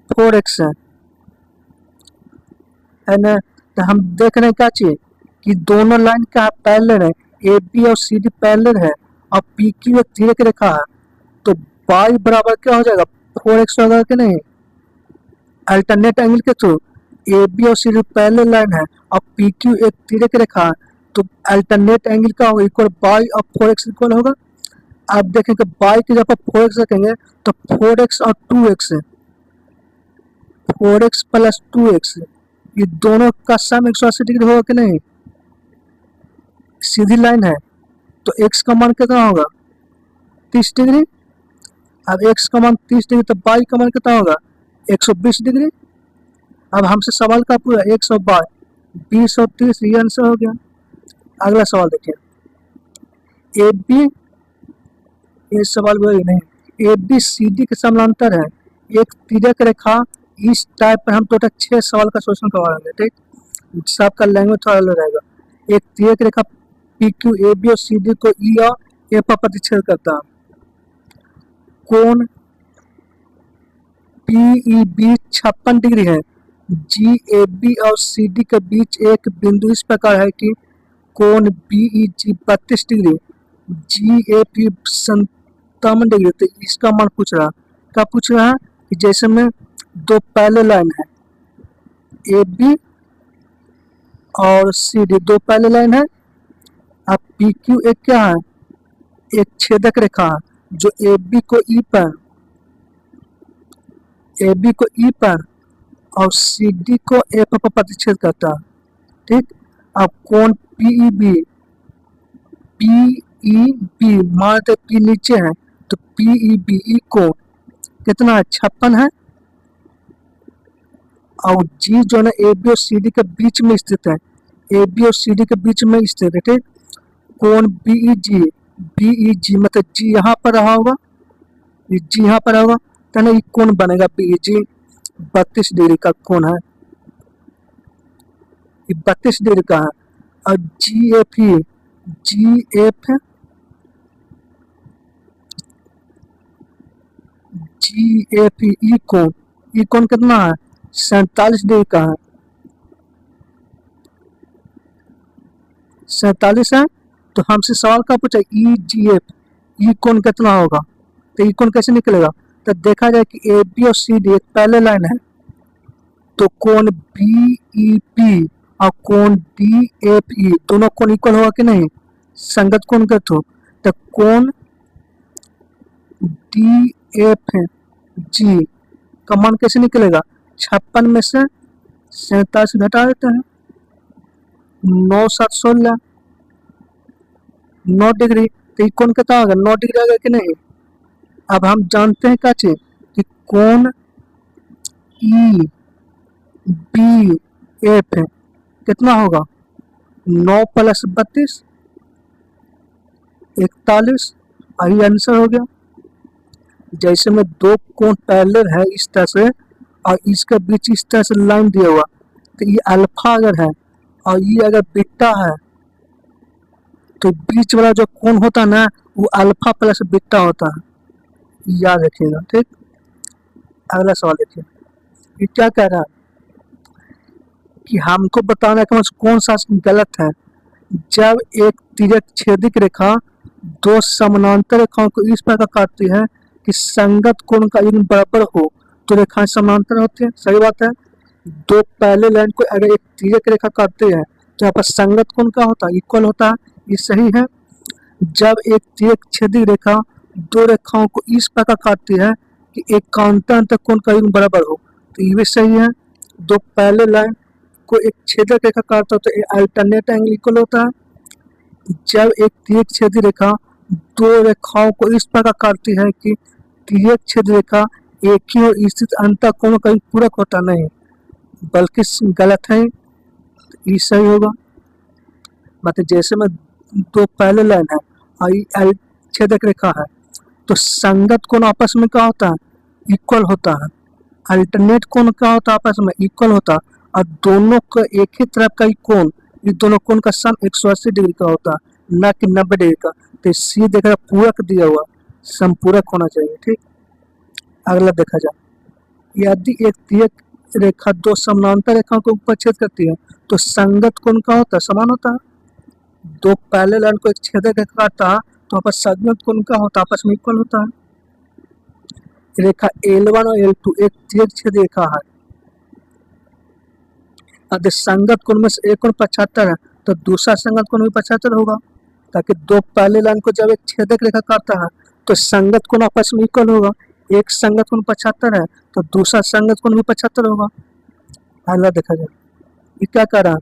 4x है ना। तो हम देख रहे हैं क्या चाहिए कि दोनों लाइन का पैरेलल है AB और CD पैरेलल है और PQ एक तिर्यक रेखा है तो y बराबर क्या हो जाएगा 4x होगा कि नहीं। अल्टरनेट एंगल के थ्रू AB और CD पैरेलल लाइन है और PQ एक तिर्यक रेखा है तो अल्टरनेट एंगल का होगा इक्वल y और 4x इक्वल होगा। आप देखेंगे y की जगह 4x रखेंगे तो 4x और 2x है 4x प्लस 2x ये दोनों का सम 180 डिग्री होगा कि नहीं। सीधी लाइन है तो x का मान कितना होगा 30 डिग्री। अब x का मान 30 डिग्री तो y का मान कितना होगा 120 डिग्री। अब हमसे सवाल का पूरा x और y 20 और 30 ये आंसर हो गया। अगला सवाल देखिए AB ये सवाल वही नहीं AB CD के समानांतर है एक तिर्यक रेखा इस टाइप पर हम टोटल 6 सवाल का सोल्यूशन करवाएंगे। ठीक सबका लैंग्वेज थोड़ा अलग रहेगा। एक तिर्यक रेखा पी क्यू ए बी और सी डी को ई और ए पर प्रतिच्छेद करता है। कोण पी ई बी 56 डिग्री है। जी ए बी और सी डी के बीच एक बिंदु इस प्रकार है कि कोण B E G 32 degree, G A P 57 degree. तो इसका मान पूछ रहा, क्या पूछ रहा है कि जैसे में दो पहले लाइन है ए बी और सी डी, दो पहले लाइन है। अब पी क्यू एक क्या है, एक छेदक रेखा है जो ए बी को ई पर, ए बी को ई पर और सी डी को ए पर प्रतिच्छेद करता है। ठीक, अब कोण पी ई बी मानते पी नीचे है तो पी ई बी ई कोण कितना है, 56 है। और जी जो है ए बी और सी डी के बीच में स्थित है, ए बी और सी डी के बीच में स्थित है। ठीक, कोण बी ई जी मतलब जी यहाँ पर रहा होगा, ये जी यहाँ पर होगा तो ना ये कोण बनेगा बी ई जी 32 डिग्री का कोण है, ये 32 डिग्री का है। और जी एफ ई कोण कितना है, 47 डिग्री का है, 47 है। तो हमसे सवाल क्या पूछा, ई जी एफ ई कोण कितना होगा, तो ई कोण कैसे निकलेगा। तो देखा जाए कि ए बी और सी डी एक पहले लाइन है तो कोण बी ई पी और कोण डी एफ ई दोनों कोण इक्वल होगा कि नहीं, संगत कोण के थ्रू। तो कोण डी एफ जी का मान कैसे निकलेगा, 56 में से 47 घटा देते हैं, 9 7 16 9 डिग्री। तो ये कोण कितना होगा, 9 डिग्री आ गया कि नहीं। अब हम जानते हैं क्या चीज कि कोण ई बी एफ कितना होगा, 9 + 32 41, यही आंसर हो गया। जैसे में दो कोण पैरेलल है इस तरह से और इसके बीच इस तरह से लाइन दिया हुआ, तो ये अल्फा अगर है और ये अगर बीटा है तो बीच वाला जो कोण होता है ना वो अल्फा प्लस बीटा होता है, याद रखिएगा। ठीक, अगला सवाल देखिए, ये क्या कह रहा है कि हमको बताना है कि कौन सा गलत है। जब एक तिर्यक छेदिक रेखा दो समानांतर रेखाओं को इस प्रकार काटती है कि संगत कोण का योग बराबर हो तो रेखाएं समानांतर होती है, सही बात है। दो पहले लाइन को अगर एक तिर्यक रेखा काटते हैं तो यहाँ पर संगत कोण क्या होता है, इक्वल होता है, ये सही है। जब एक तिर्यक छेदिक रेखा दो रेखाओं को इस प्रकार काटती है कि एकांतर कोण का योग बराबर हो तो ये भी सही है। दो पहले लाइन को एक छेदक रेखा काटता है तो अल्टरनेट एंगल इक्वल होता है। जब एक तिर्यक छेदी रेखा दो रेखाओं को इस प्रकार काटती है कि तिर्यक छेद रेखा एक ही और स्थित अंतर कोण का पूरक होता नहीं, बल्कि गलत है, ये सही होगा। मतलब जैसे में दो पहले लाइन है और छेदक रेखा है तो संगत कोण आपस में क्या होता है, इक्वल होता है। अल्टरनेट कोण क्या होता है, आपस में इक्वल होता है। और दोनों का एक ही तरफ का कोण, ये दोनों कोण का सम 180 डिग्री का होता है, न कि 90 डिग्री का। तो सी देखा पूरक दिया हुआ, संपूरक होना चाहिए। ठीक, अगला देखा जाए, यदि एक तिर्यक रेखा दो समानांतर रेखाओं को ऊपर छेद करती है तो संगत कोण का होता है, समान होता है। दो पहले लाइन को एक छेदक रेखा काटता है तो आपस संगत कोण का होता है, आपस में इक्वल होता है। रेखा L1 और L2 एक तिर्यक छेद रेखा है, अगर संगत कोण में से एक कोण 75 है तो दूसरा संगत कोण भी 75 होगा, ताकि दो पहले लाइन को जब एक छेदक रेखा काटता है तो संगत कोण आपस में इक्वल होगा। एक संगत कोण 75 है तो दूसरा संगत कोण भी 75 होगा। अगला देखा जाए, ये क्या कर रहा है,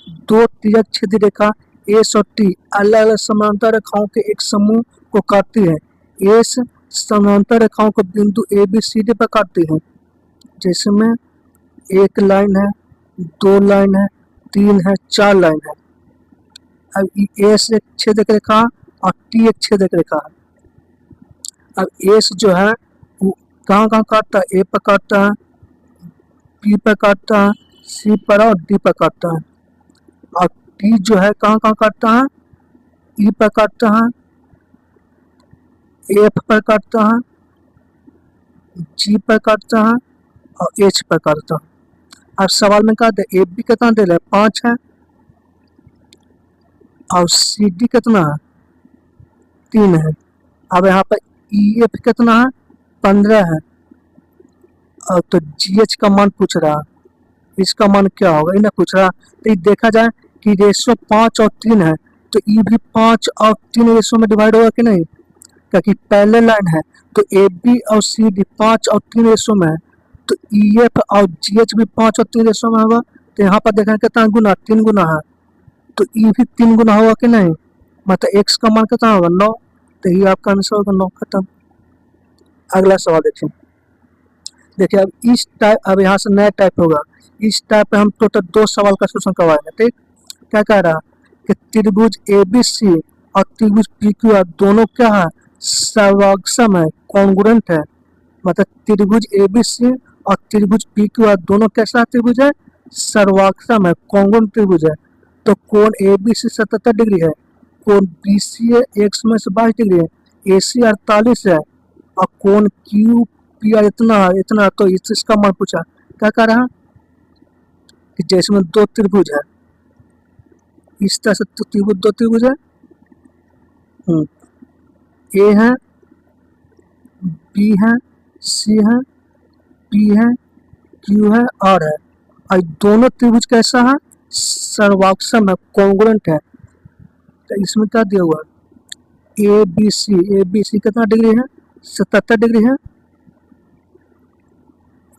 दो तिर्यक छेदी रेखा एस और टी अलग अलग समानांतर रेखाओं के एक समूह को काटती है। एस समानांतर रेखाओं को बिंदु ए बी सी डी पर काटती है। जैसे में एक लाइन है, दो लाइन है, तीन है, 4 लाइन है। अब एस एक छेदक रेखा और टी एक छेदक रेखा है। अब एस जो है वो कहाँ कहाँ काटता है, ए पर काटता है, पी पर काटता है, सी पर और डी पर काटता है। और टी जो है कहाँ कहाँ काटता है, ई पर काटते हैं, एफ पर काटते हैं, जी पर काटते हैं और एच पर काटते हैं। अब सवाल में कहा था एफ बी कितना दे रहा है, 5 है, और सी डी कितना है, 3 है। अब यहाँ पर ई एफ कितना है, 15 है, और तो जी एच का मान पूछ रहा है, इसका मान क्या होगा, इन्हें पूछ रहा। तो ये देखा जाए कि रेशो 5 और 3 है, तो ई भी 5 और 3 रेशो में डिवाइड होगा कि नहीं, क्योंकि पहले लाइन है। तो ए बी और सी डी 5 और 3 रेशो में है, तो ई एफ और जी एच भी 5 और 3 रेशो में होगा। तो यहाँ पर देखें कितना गुना, 3 गुना है, तो ई भी 3 गुना होगा कि नहीं, मतलब एक्स का मान कितना होगा, 9। तो ये आपका आंसर होगा 9, खत्म। अगला सवाल देखिए। देखिए अब इस टाइप, अब यहाँ से नया टाइप होगा। इस टाइप पे हम टोटल 2 सवाल का सोल्यूशन करवाएंगे, ठीक। क्या कह रहा कि त्रिभुज ए बी सी और त्रिभुज पी क्यू आर दोनों क्या है, सर्वाक्षम है, कॉन्ग्रुएंट है। मतलब त्रिभुज ए बी सी और त्रिभुज पी क्यू आर दोनों कैसा त्रिभुज है, सर्वाक्षम है, कॉन्ग्रुएंट त्रिभुज है। तो कोण ए बी सी 77 डिग्री है, कोण बी सी एक्स में से 22 डिग्री है, ए सी 48 है, और कोण क्यू पी आर इतना है, इतना। तो इसका मान पूछा, क्या कह रहा है कि जैसे में 2 त्रिभुज है, इस तरह से त्रिभुज 2 त्रिभुज है, ए है, बी है, सी है, पी है, क्यू है, आर है, और दोनों त्रिभुज कैसा है, सर्वाक्षम है, कॉन्ग्रुएंट है। तो इसमें क्या दिया हुआ, ए बी सी कितना डिग्री है, 77 डिग्री है,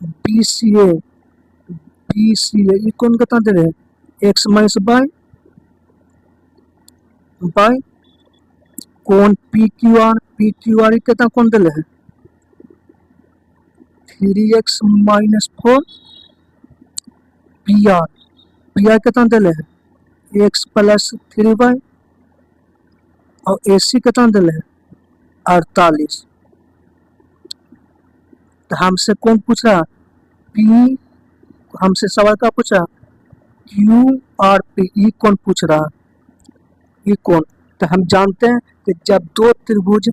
बी सी ए ये कौन कितना दे रहे हैं, एक्स माइनस बाय कौन पी क्यू आर कितना कौन दे रहे हैं, 3x माइनस 4 पी आर कितना दे रहे हैं, एक्स प्लस 3y, और ए सी कितना दे रहे हैं, 48। तो हमसे कौन पूछ रहा, पी, हमसे सवाल का पूछा, क्यू आर पी, ई कौन पूछ रहा, ई कौन। तो हम जानते हैं कि जब 2 त्रिभुज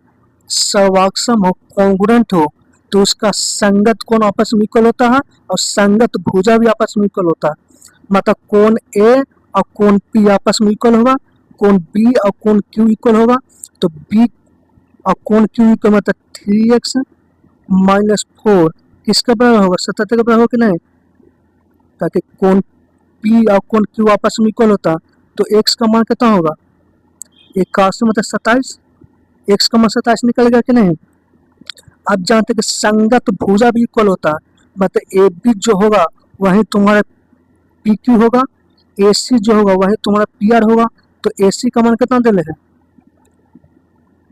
सर्वाक्षम हो, कॉन्ग्रुएंट हो, तो उसका संगत कोण आपस में इक्वल होता है और संगत भुजा भी आपस में इक्वल होता है। मतलब कोण ए और कोण पी आपस में इक्वल होगा, कोण बी और कोण क्यू इक्वल होगा। तो बी और कोण क्यू इक्वल मतलब 3x माइनस 4 किसका बराबर होगा, 77 का बराबर होगा कि नहीं, ताकि कोण पी और कोण क्यू आपस में इक्वल होता। तो x का मान कितना होगा, 81 मतलब 27, x का मान 27 निकलेगा कि नहीं। अब जानते कि संगत भुजा भी इक्वल होता है, मतलब ए बी जो होगा वही तुम्हारा पी क्यू होगा, ए सी जो होगा वही तुम्हारा पी आर होगा। तो ए सी का मान कितना दे है,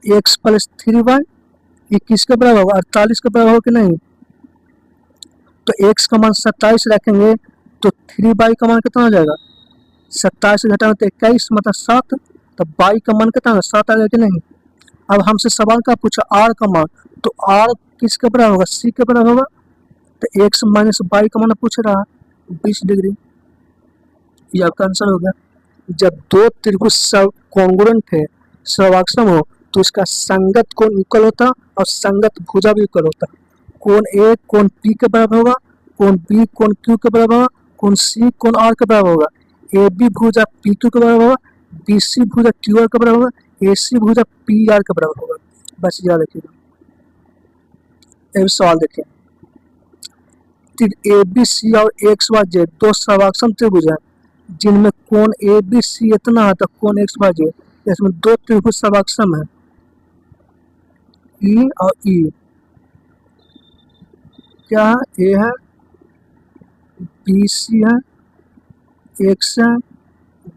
एक्स प्लस 3y, ये किसके बराबर होगा, 48 के बराबर होगा कि नहीं। तो x का मान 27 रखेंगे, तो 3y का मान कितना हो जाएगा, 27 घटाना तो 21 मतलब 7, तो y का मान कितना, 7 आ गया कि नहीं। अब हमसे सवाल का पूछा r का मान, तो r किसके बराबर होगा, c के बराबर होगा। तो x माइनस y का मान पूछ रहा है 20 डिग्री, ये आपका आंसर हो गया। जब 2 त्रिभुज कॉन्ग्रुएंट है, सर्वाक्षम हो, तो इसका संगत कोण इक्वल होता और संगत भुजा भी इक्वल होता। कोण ए कोण पी के बराबर होगा, कोण बी कोण क्यू के बराबर होगा, कोण सी कोण आर के बराबर होगा, ए बी भुजा पी क्यू के बराबर होगा, बी सी भुजा क्यू आर के बराबर होगा, ए सी भुजा पी आर के बराबर होगा। बस याद रखिएगा। सवाल देखिए, ए बी सी और एक्स वाई जेड 2 सर्वाक्षम त्रिभुज है, जिनमें कोण ए बी सी इतना है, तो कोण एक्स वाई जेड, इसमें 2 त्रिभुज सर्वाक्षम है, ई और ई। क्या है, ए है, बी सी है, एक्स है,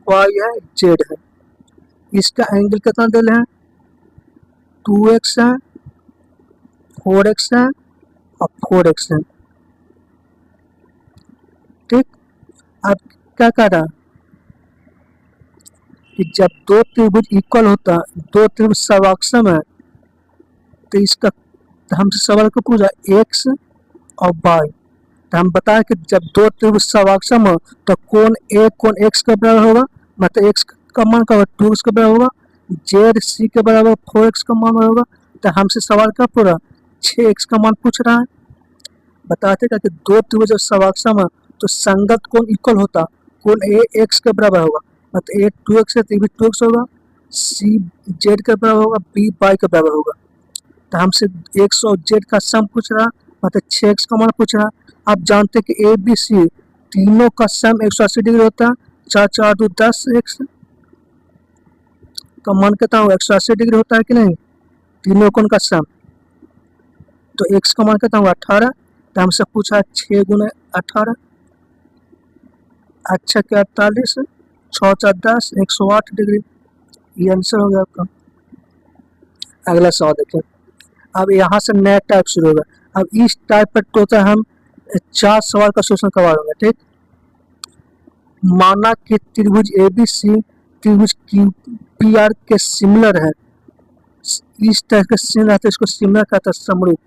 वाई है, जेड है। इसका एंगल कितना दे है, 2x है, 4x है और 4x है, ठीक। अब क्या कर रहा कि जब 2 त्रिभुज इक्वल होता, 2 त्रिभुज सर्वाक्षम है, तो इसका हमसे सवाल को पूछा x और y। तो हम बताएं कि जब 2 त्रिभुज सर्वाक्षम हो, तो कोण ए कोण x के बराबर होगा, मतलब x का मान का 2x के बराबर होगा, जेड सी के बराबर 4x का मान होगा। तो हमसे सवाल क्या पूरा 6x का मान पूछ रहा है। बताते क्या कि दो त्रिभुज जब समक्षम है तो संगत कोण इक्वल होता, कोण ए एक्स के बराबर होगा, मतलब ए 2x है तो भी 2x होगा, सी जेड के बराबर होगा, बी वाई के बराबर होगा। तो हमसे एक्स और जेड का सम पूछ रहा, मतलब 6x का मान पूछ रहा। आप जानते हैं कि ए बी सी तीनों का सम 180 डिग्री होता है, 4 4 2 10 एक्स का मान कितना होगा 180 डिग्री होता है कि नहीं, तीनों कोण का सम। तो एक्स का मान कितना होगा 18। तो हमसे पूछा 6 गुना 18, अच्छा क्या 48, 6 4 10 108 डिग्री, ये आंसर हो गया आपका। अगला सवाल देखिए। अब यहाँ से नया टाइप शुरू होगा। अब इस टाइप पर टोटल हम 4 सवाल का सोल्यूशन करवाएंगे, ठीक। माना कि त्रिभुज एबीसी त्रिभुज क्यूपीआर के सिमिलर है, इस टाइप के सिमिलर रहते इसको सिमिलर कहता है, समरूप।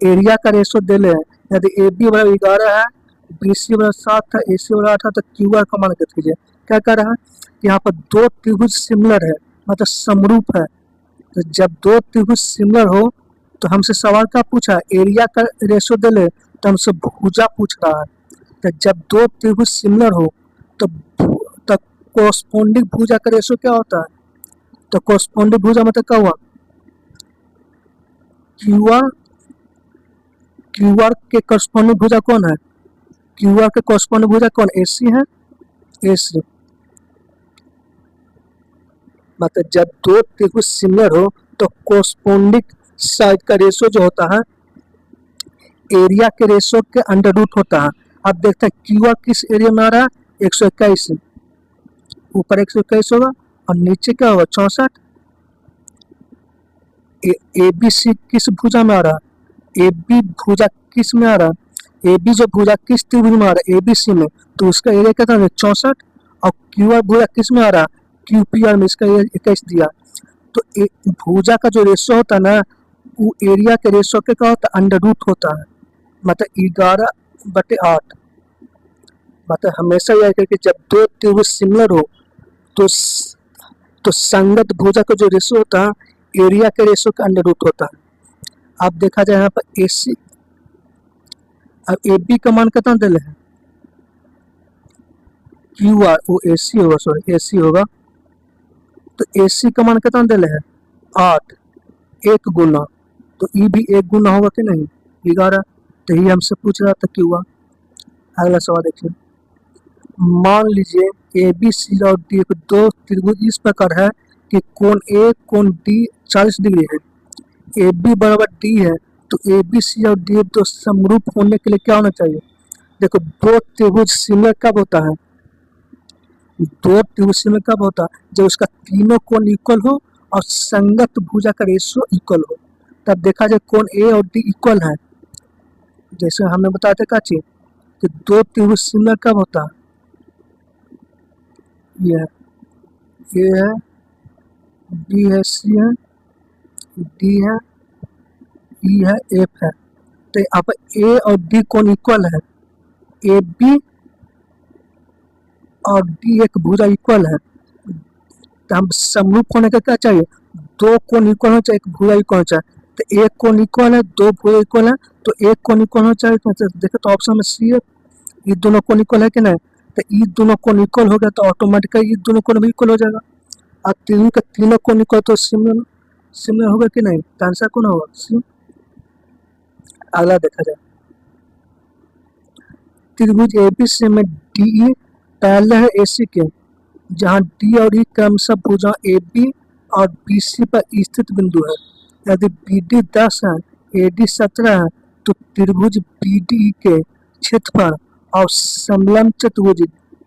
एरिया का रेशो दे ले, यदि ए बी बराबर 11 है, बी सी बराबर 7 है, ए सी बराबर 8 है, तो क्यू आर का मान ज्ञात कीजिए। क्या कह रहा है कि यहाँ पर दो त्रिभुज सिमिलर है, मतलब समरूप है। तो जब दो त्रिभुज सिमिलर हो तो हमसे सवाल क्या पूछा, एरिया का रेशो दे ले, तो हमसे भुजा पूछ रहा है। तो जब दो त्रिभुज सिमिलर हो तो कोरस्पोंडिंग भुजा का रेशो क्या होता है, तो कोरस्पोंडिंग भुजा मतलब क्या हुआ, क्यू आर के कोरस्पोंडिंग भुजा कौन है, क्यू आर के कोरस्पोंडिंग भुजा कौन, ए सी है, ए सी। मतलब जब दो त्रिभुज सिमिलर हो तो कोरस्पोंडिंग साइड का रेशो जो होता है एरिया के रेशो के अंडर रूट होता है। अब देखते हैं क्यू आर किस एरिया में आ रहा है, 121, ऊपर 121 होगा और नीचे क्या होगा 64। ए बी सी किस भुजा में आ रहा है, ए बी भुजा किस में आ रहा है, ए बी जो भुजा किस त्रिभुज में आ रहा है ए बी सी में, तो उसका एरिया कितना है 64। और क्यू आर भुजा किस में आ रहा है, क्यू पी आर में, इसका एरिया 21 दिया। तो भुजा का जो रेशो होता है ना, वो एरिया के रेशो के क्या होता है अंडर रूट होता है, मतलब 11/8। मतलब हमेशा यह है कि जब दो त्रिभुज सिमिलर हो तो तो संगत भुजा का जो रेशो होता है एरिया के रेशो के अंडर रूट होता है। अब देखा जाए यहाँ पर ए सी, अब ए बी का मान कितना दे हैं, क्यू आर वो ए सी होगा, सॉरी ए सी होगा, तो ए सी का मान कितना दे हैं 8, 1 गुना, तो ई भी 1 गुना होगा कि नहीं 11। तो ये हमसे पूछ रहा था क्यू आर। अगला सवाल देखिए। मान लीजिए ए बी सी और डी दो त्रिभुज इस प्रकार है कि कोण ए कोण डी 40 डिग्री है, ए बी बराबर डी है, तो ए बी सी और डी तो समरूप होने के लिए क्या होना चाहिए। देखो दो त्रिभुज सिमिलर कब होता है, दो त्रिभुज सिमिलर कब होता है जब उसका तीनों कोण इक्वल हो और संगत भुजा का रेशियो इक्वल हो, तब देखा जाए कोण ए और डी इक्वल है। जैसे हमें बताते क्या चीज कि दो त्रिभुज सिमिलर कब होता है, ये है ए है, बी है, सी है, डी है, ई है, एफ है। तो यहाँ पर ए और डी कोण इक्वल है, ए बी और डी एक भुजा इक्वल है, तो हम समरूप होने का क्या चाहिए, दो कोण इक्वल होना चाहिए, एक भुजा इक्वल होना चाहिए। तो एक कोण इक्वल है, दो भुजा इक्वल है, तो एक कोण इक्वल होना चाहिए। तो देखो तो ऑप्शन में सी है, ये दोनों कोण इक्वल है कि नहीं, तो ये दोनों कोण इक्वल हो गया तो ऑटोमेटिकली ये दोनों कोण भी इक्वल हो जाएगा। अब तीनों के तीनों कोण इक्वल तो सिमिलर सिमिलर होगा कि नहीं, तो आंसर कौन होगा सी। अगला देखा जाए। त्रिभुज एबीसी में डी पैरेलल है एसी के, जहां डी और ई क्रमशः भुजा ए बी और बी सी पर स्थित बिंदु है। यदि बी डी 10 है, ए डी 17 है, तो त्रिभुज बी डी के क्षेत्रफल और समलंब चतुर्भुज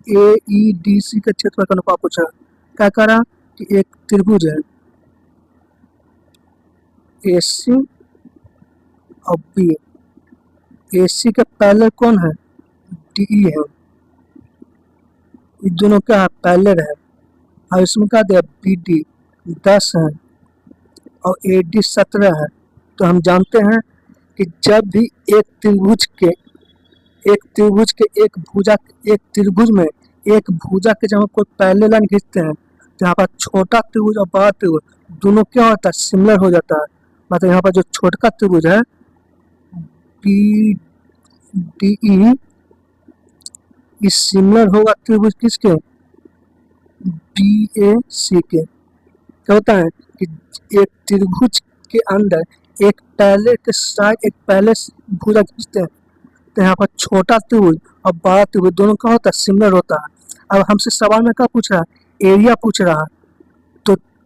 ए ई डी सी के क्षेत्रफल का अनुपात पूछा। क्या कह रहा कि एक त्रिभुज है ए सी और बी, ए सी के पैरेलल कौन है डी ई है, ये दोनों क्या है पैरेलल है, और इसमें क्या दिया बी डी 10 है और ए डी 17 है। तो हम जानते हैं कि जब भी एक त्रिभुज के एक त्रिभुज में एक भुजा के जब कोई पैरेलल लाइन खींचते हैं तो यहाँ पर छोटा त्रिभुज और बड़ा त्रिभुज दोनों क्या होता है, सिमिलर हो जाता है। मतलब यहाँ पर जो छोटा त्रिभुज है पी डी ई, इस सिमिलर होगा त्रिभुज किसके, बी ए सी के। क्या होता है कि एक त्रिभुज के अंदर एक पहले के साइड एक पहले भुजा खींचते हैं, तो यहाँ पर छोटा त्रिभुज और बड़ा त्रिभुज दोनों का होता है, सिमिलर होता है। अब हमसे सवाल में क्या पूछ रहा है, एरिया पूछ रहा है।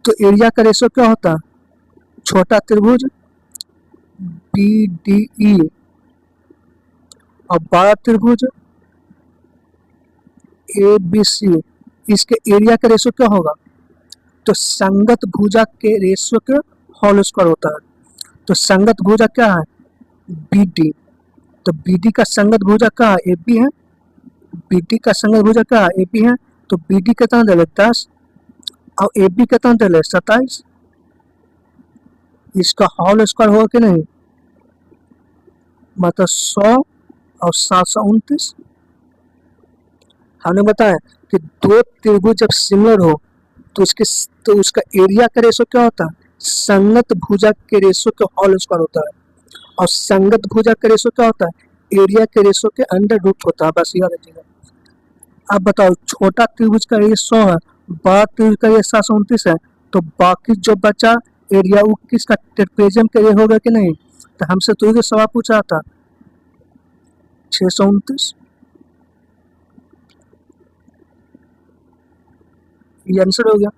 तो एरिया का रेशो क्या होता है, छोटा त्रिभुज बी डी ई और बड़ा त्रिभुज ए बी सी, इसके एरिया का रेशो क्या होगा, तो संगत भुजा के रेशो के होल स्क्वायर होता है। तो संगत भुजा क्या है, बी डी। तो बी डी का संगत भुजा क्या है, ए बी है। बी डी का संगत भुजा क्या है, ए बी है। तो बी डी कितना दे 10 और ए बी कितना दे 27। इसका होल स्क्वायर होगा कि नहीं, मतलब 100 और 729। हमने बताया कि दो त्रिभुज जब सिमिलर हो तो उसका एरिया का रेशो क्या होता है, संगत भुजा के रेशो के होल स्क्वायर होता है। और संगत भुजा का रेशो क्या होता है, एरिया के रेशो के अंडर रूट होता है। बस याद रखिएगा। अब बताओ, छोटा त्रिभुज का एरिया 100 है, बड़ा त्रिभुज का एरिया 729 है, तो बाकी जो बचा एरिया वो किसका, ट्रेपेजियम का एरिया होगा कि नहीं। तो हमसे तो ये सवाल पूछा था 629, ये आंसर हो गया।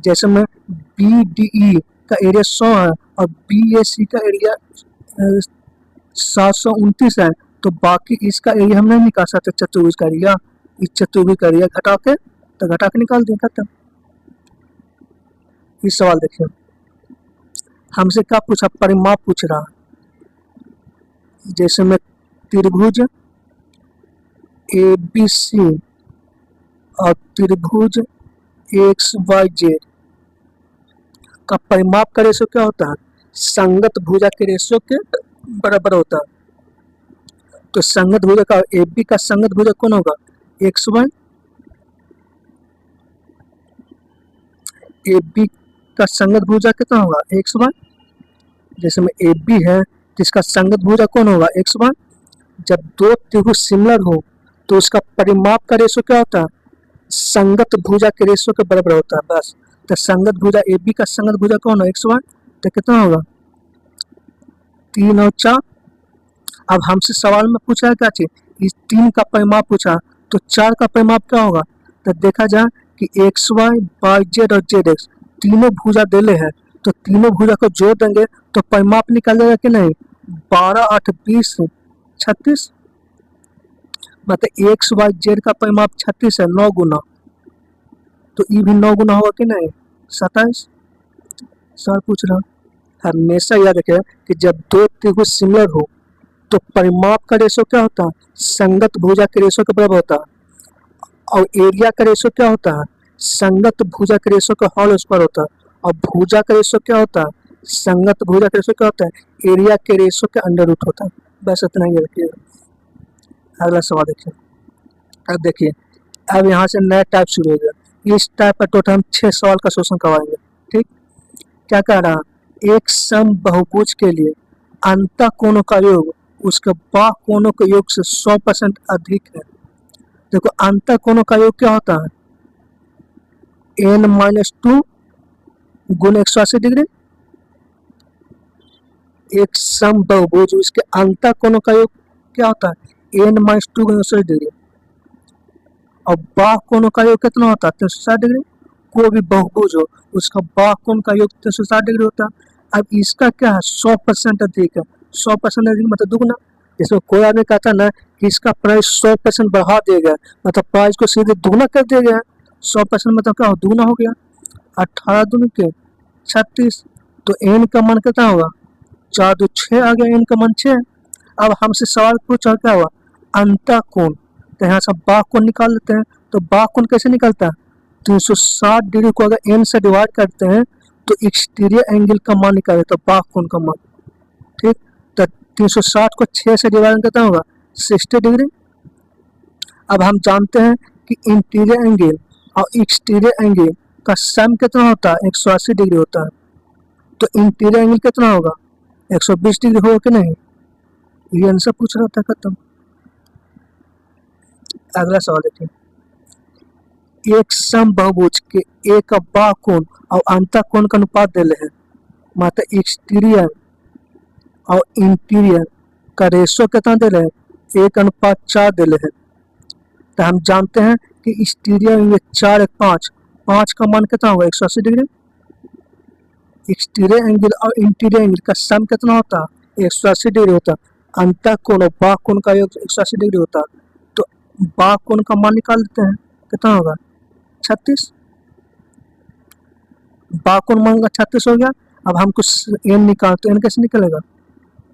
जैसे में बी डी ई का एरिया 100 है और बी ए सी का एरिया 729 है, तो बाकी इसका एरिया हम नहीं निकाल सकते चतुर्भुज का एरिया। इस चतुर्भुज का एरिया घटा के निकाल दें, खत्म। इस सवाल देखिए, हमसे क्या पूछा, परिमाप पूछ रहा। जैसे में त्रिभुज ए बी सी और त्रिभुज एक्स वाई जेड का परिमाप का रेशो क्या होता है, संगत भुजा के रेशो के बराबर होता है। तो संगत भुजा का ए बी का संगत भुजा कौन होगा, एक्स वाई। ए बी का संगत भुजा कितना होगा, एक्स वाई। जैसे में ए बी है जिसका संगत भुजा कौन होगा, एक्स वाई। जब दो त्रिभुज सिमिलर हो तो उसका परिमाप का रेशो क्या होता है, संगत भुजा के रेशो के बराबर होता है। बस। तो संगत भुजा ए बी का संगत भुजा कौन है, एक्स वाई। तो कितना होगा, 3 और 4। अब हमसे सवाल में पूछा है क्या चीज, इस 3 का परिमाप पूछा, तो 4 का परिमाप क्या होगा। तो देखा जाए कि एक्स वाई, वाई जेड और जेड एक्स तीनों भुजा देले हैं, तो तीनों भुजा को जोड़ देंगे तो परिमाप निकालेगा कि नहीं, 12 8 20 36। मतलब एक्स वाई जेड का परिमाप 36 है, 9 गुना। तो ई भी 9 गुना होगा कि नहीं, 27। सर पूछ रहा, हमेशा याद रखें कि जब दो त्रिभुज सिमिलर हो तो परिमाप का रेशो क्या होता है, संगत भुजा के रेशो के बराबर होता है। और एरिया का रेशो क्या होता है, संगत भुजा के रेशो का होल स्क्वायर होता है। और भुजा का रेशो क्या होता है, संगत भुजा का रेशो क्या होता है, एरिया के रेशो के अंडर रूट होता है। बस इतना ही रखिएगा। अगला सवाल देखिए। अब देखिए, अब यहाँ से नया टाइप शुरू हो गया। इस टाइप का टोटल हम 6 सवाल का सोल्यूशन करवाएंगे। ठीक, क्या कह रहा, एक सम बहुभुज के लिए अंतः कोणों का योग उसके बाह्य कोणों के योग से 100% अधिक है। देखो, अंतः कोणों का योग क्या होता है, n-2 गुण 180 डिग्री। एक सम बहुभुज, इसके अंतः कोणों का योग क्या होता है, n-2 गुण 180 डिग्री। और बाह्य कोणों का योग कितना होता है, 360 डिग्री। कोई भी बहुभुज हो उसका बाह्य कोण का योग 360 डिग्री होता है। अब इसका क्या है, 100% अधिक है। 100% अधिक मतलब दुगना। जैसे कोई आदमी कहता है ना कि इसका प्राइस 100% बढ़ा दिया गया, मतलब प्राइस को सीधे दुगना कर दिया गया। 100% मतलब क्या हो, दुगना हो गया। 18 दूनी के 36। तो n का मान कितना होगा, 4 2 6 आ गया, n का मान 6। अब हमसे सवाल पूछा क्या हुआ, अंतः कोण। तो यहाँ से बाह्य कोण निकाल लेते हैं। तो बाह्य कोण कैसे निकलता है, 360 डिग्री को अगर n से डिवाइड करते हैं तो एक्सटीरियर एंगल का मान निकाले, तो बाह्य कोण का मान। ठीक, तो 360 को 6 से डिवाइड करता होगा 60 डिग्री। अब हम जानते हैं कि इंटीरियर एंगल और एक्सटीरियर एंगल का सम कितना होता है? 180 डिग्री होता है। तो इंटीरियर एंगल कितना होगा? 120 डिग्री होगा कि नहीं? ये आंसर पूछ रहा था, खत्म। अगला सवाल देखिए, एक समबाहुभुज के एक बाह्य कोण और अंतः कोण का अनुपात देले है। मतलब एक्सटीरियर और इंटीरियर का रेशो कितना देले है? 1:4 देले है। तो हम जानते हैं कि एक्सटीरियर में 4 1 5, 5 का मान कितना होगा? 180 डिग्री। एक्सटीरियर एंगल और इंटीरियर एंगल का सम कितना होता है? 180 डिग्री होता है। अंतः कोण और बाह्य कोण का योग 180 डिग्री होता है। तो बाह्य कोण का मान निकाल देते हैं, कितना होगा? 36। बाह्य कोण मान का 36 हो गया। अब हमको एन निकालते, एन कैसे निकलेगा?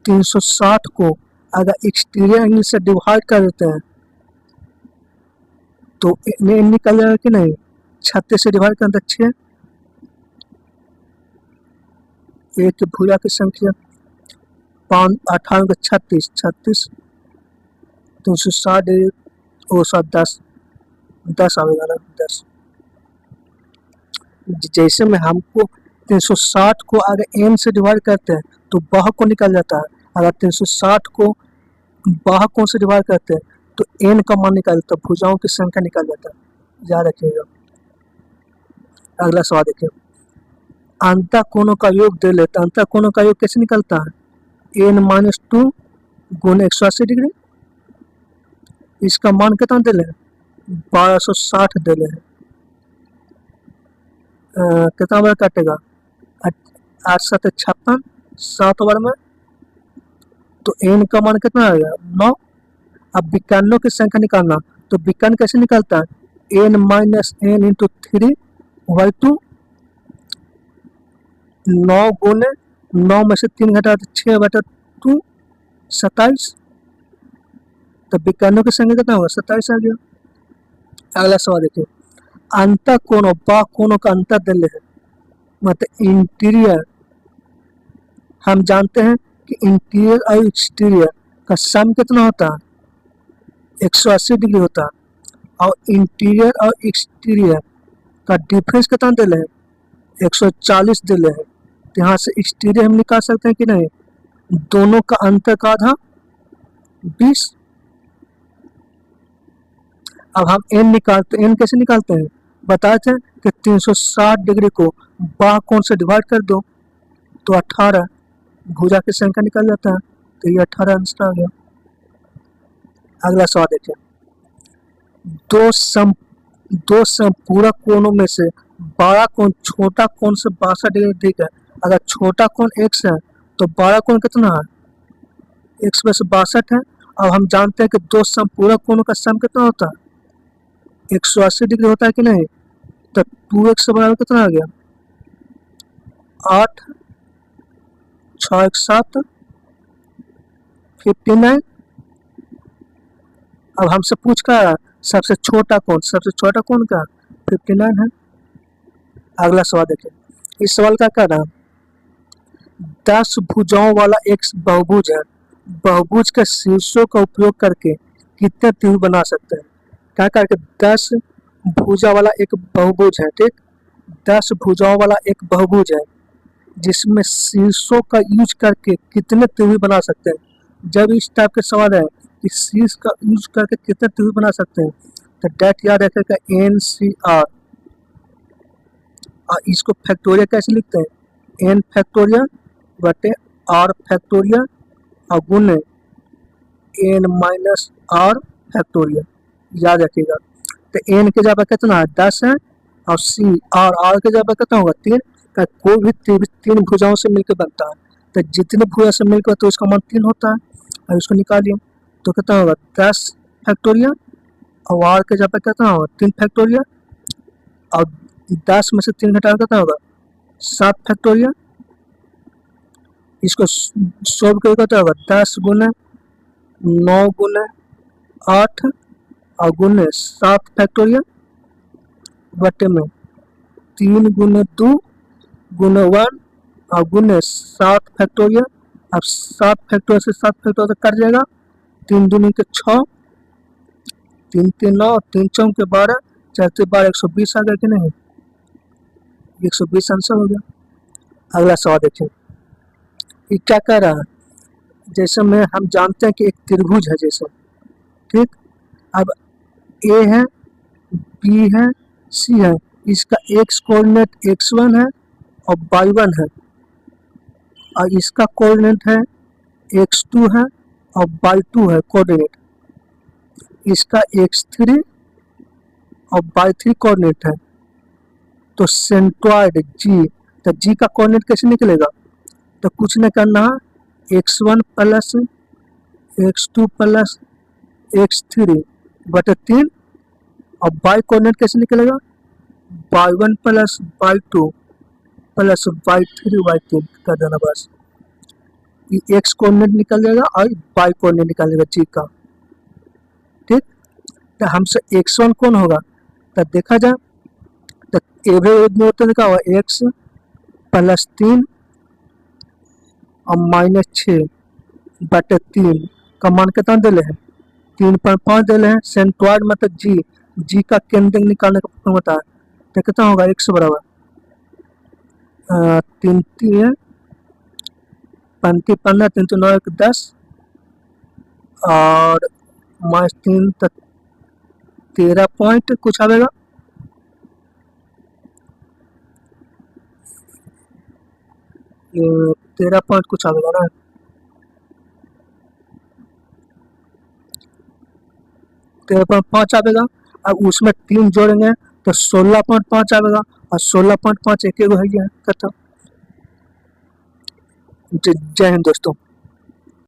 360 को अगर एक्सटीरियर एंगल से डिवाइड कर देते हैं तो एन निकल जाएगा कि नहीं? 36 से डिवाइड करते 6, एक की भुजा की संख्या 5 18 का 36, 36 360 ओ 10 10 आएगा ना, 10। जैसे में हमको 360 को अगर एन से डिवाइड करते हैं तो बाह्य कोण निकल जाता है। अगर 360 को बाह्य कोण से डिवाइड करते हैं तो एन का मान निकलता है, भुजाओं की संख्या निकल जाता है। याद रखिएगा। अगला सवाल देखिए, अंतः कोणों का योग दे लेते हैं। अंतः कोणों का योग कैसे निकलता है? n-2 गुण 180 डिग्री। इसका मान कितना दे ले? 1260 दे ले। कितना बार काटेगा? 8 7 56, 7 बार में। तो n का मान कितना आएगा? 9। अब विकर्णों की संख्या निकालना, तो विकर्ण कैसे निकलता है? n - n into 3/2। 9 गुने 9 में से 3 घटा तो 6/2, 27। तो विकर्णों की संख्या कितना होगा? 27 आ गया। अगला सवाल देखिए, अंतः कोण और बाह्य कोणों का अंतर दे है। मतलब इंटीरियर, हम जानते हैं कि इंटीरियर और एक्सटीरियर का सम कितना होता है? 180 डिग्री होता है। और इंटीरियर और एक्सटीरियर का डिफरेंस कितना दे है? 140 दे है। तो यहाँ से एक्सटीरियर हम निकाल सकते हैं कि नहीं? दोनों का अंतर का आधा 20। अब हम एन निकालते, एन कैसे निकालते हैं? बताए थे कि 360 डिग्री को बाह्य कोण से डिवाइड कर दो तो 18 भुजा की संख्या निकल जाता है। तो ये 18 आंसर आ गया। अगला सवाल देखिए, दो संपूरक कोणों में से बड़ा कोण छोटा कोण से 62 डिग्री अधिक है। अगर छोटा कोण x है तो बड़ा कोण कितना है? x में से 62 है। अब हम जानते हैं कि दो संपूरक कोणों का सम कितना होता है? 180 डिग्री होता है कि नहीं? तो 2x से बराबर कितना आ गया? 8 6 1 7 59। अब हमसे पूछ का सबसे छोटा कोण, सबसे छोटा कोण का 59 है। अगला सवाल देखिए, इस सवाल का क्या नाम? 10 भुजाओं वाला एक बहुभुज है। बहुभुज के शीर्षों का उपयोग करके कितने त्रिभुज बना सकते हैं? क्या करके 10 भुजा वाला एक बहुभुज है, ठीक। 10 भुजाओं वाला एक बहुभुज है जिसमें शीर्षों का यूज करके कितने त्रिभुज बना सकते हैं। जब इस टाइप के सवाल है कि शीर्ष का यूज करके कितने त्रिभुज बना सकते हैं तो डेट याद रखेगा NCR। और इसको फैक्टोरियल कैसे लिखते हैं? n फैक्टोरियल बटे r फैक्टोरियल और गुने n माइनस r फैक्टोरियल। याद रखिएगा। तो n के जगह कितना है? 10 है। और c r के जगह कितना होगा? 3 का कोई भी तीन भुजाओं से मिलकर बनता है। तो जितने भुजा से मिलकर तो उसका मान 3 होता है। और इसको निकालिए तो कितना होगा? 10 फैक्टोरियल और r के जगह कितना होगा? 3 फैक्टोरियल और 10 में से 3 घटा कितना होगा? 7 फैक्टोरियल। इसको सॉल्व करके कितना होगा? 10 गुने 9 गुने 8 और गुने 7 फैक्टोरियल बटे में 3 गुने 2 गुने 1 और गुने 7 फैक्टोरियल। अब 7 फैक्टोरियल से 7 फैक्टोरियल कट जाएगा। 3 दूनी के 6, 3 3 9, 3 चौक के 12, 4 3 12, 120 आ गया कि नहीं? 120 आंसर हो गया। अगला सवाल देखिए, ये क्या कह रहा है, जैसे में हम जानते हैं कि एक त्रिभुज है जैसे, ठीक। अब ए है, बी है, सी है, इसका एक्स कोऑर्डिनेट x1 है और y1 है, और इसका कोऑर्डिनेट है x2 है और y2 है कोऑर्डिनेट, इसका x3 और y3 कोऑर्डिनेट है। तो सेंट्रॉइड जी, तो जी का कोऑर्डिनेट कैसे निकलेगा, तो कुछ नहीं करना है, x1 plus x2 plus x3 बटे 3, और y कोऑर्डिनेट कैसे निकलेगा, y1 plus y2 plus y3 y3 कर देना बस। ये x कोऑर्डिनेट निकल जाएगा और y कोऑर्डिनेट निकल जाएगा जी का, ठीक। तो हमसे x1 कौन होगा, तो देखा जाए तो एवरेज में होता लिखा हुआ x प्लस 3 और माइनस 6 बटे 3 का मान कितना दिले हैं, 3.5 दिले हैं। सेंट्रॉइड मतलब जी, जी का केंद्र निकालने का प्रश्न होता है, तो कितना होगा x बराबर 3 3 35 15 3 तो 9 10 और माइनस 3 तो 13 पॉइंट कुछ आएगा, ये 13 पॉइंट कुछ आएगा ना, 13.5 आएगा। अब उसमें 3 जोड़ेंगे तो 16.5 आएगा, और 16.5 एक है, खत्म। जय हिंद दोस्तों।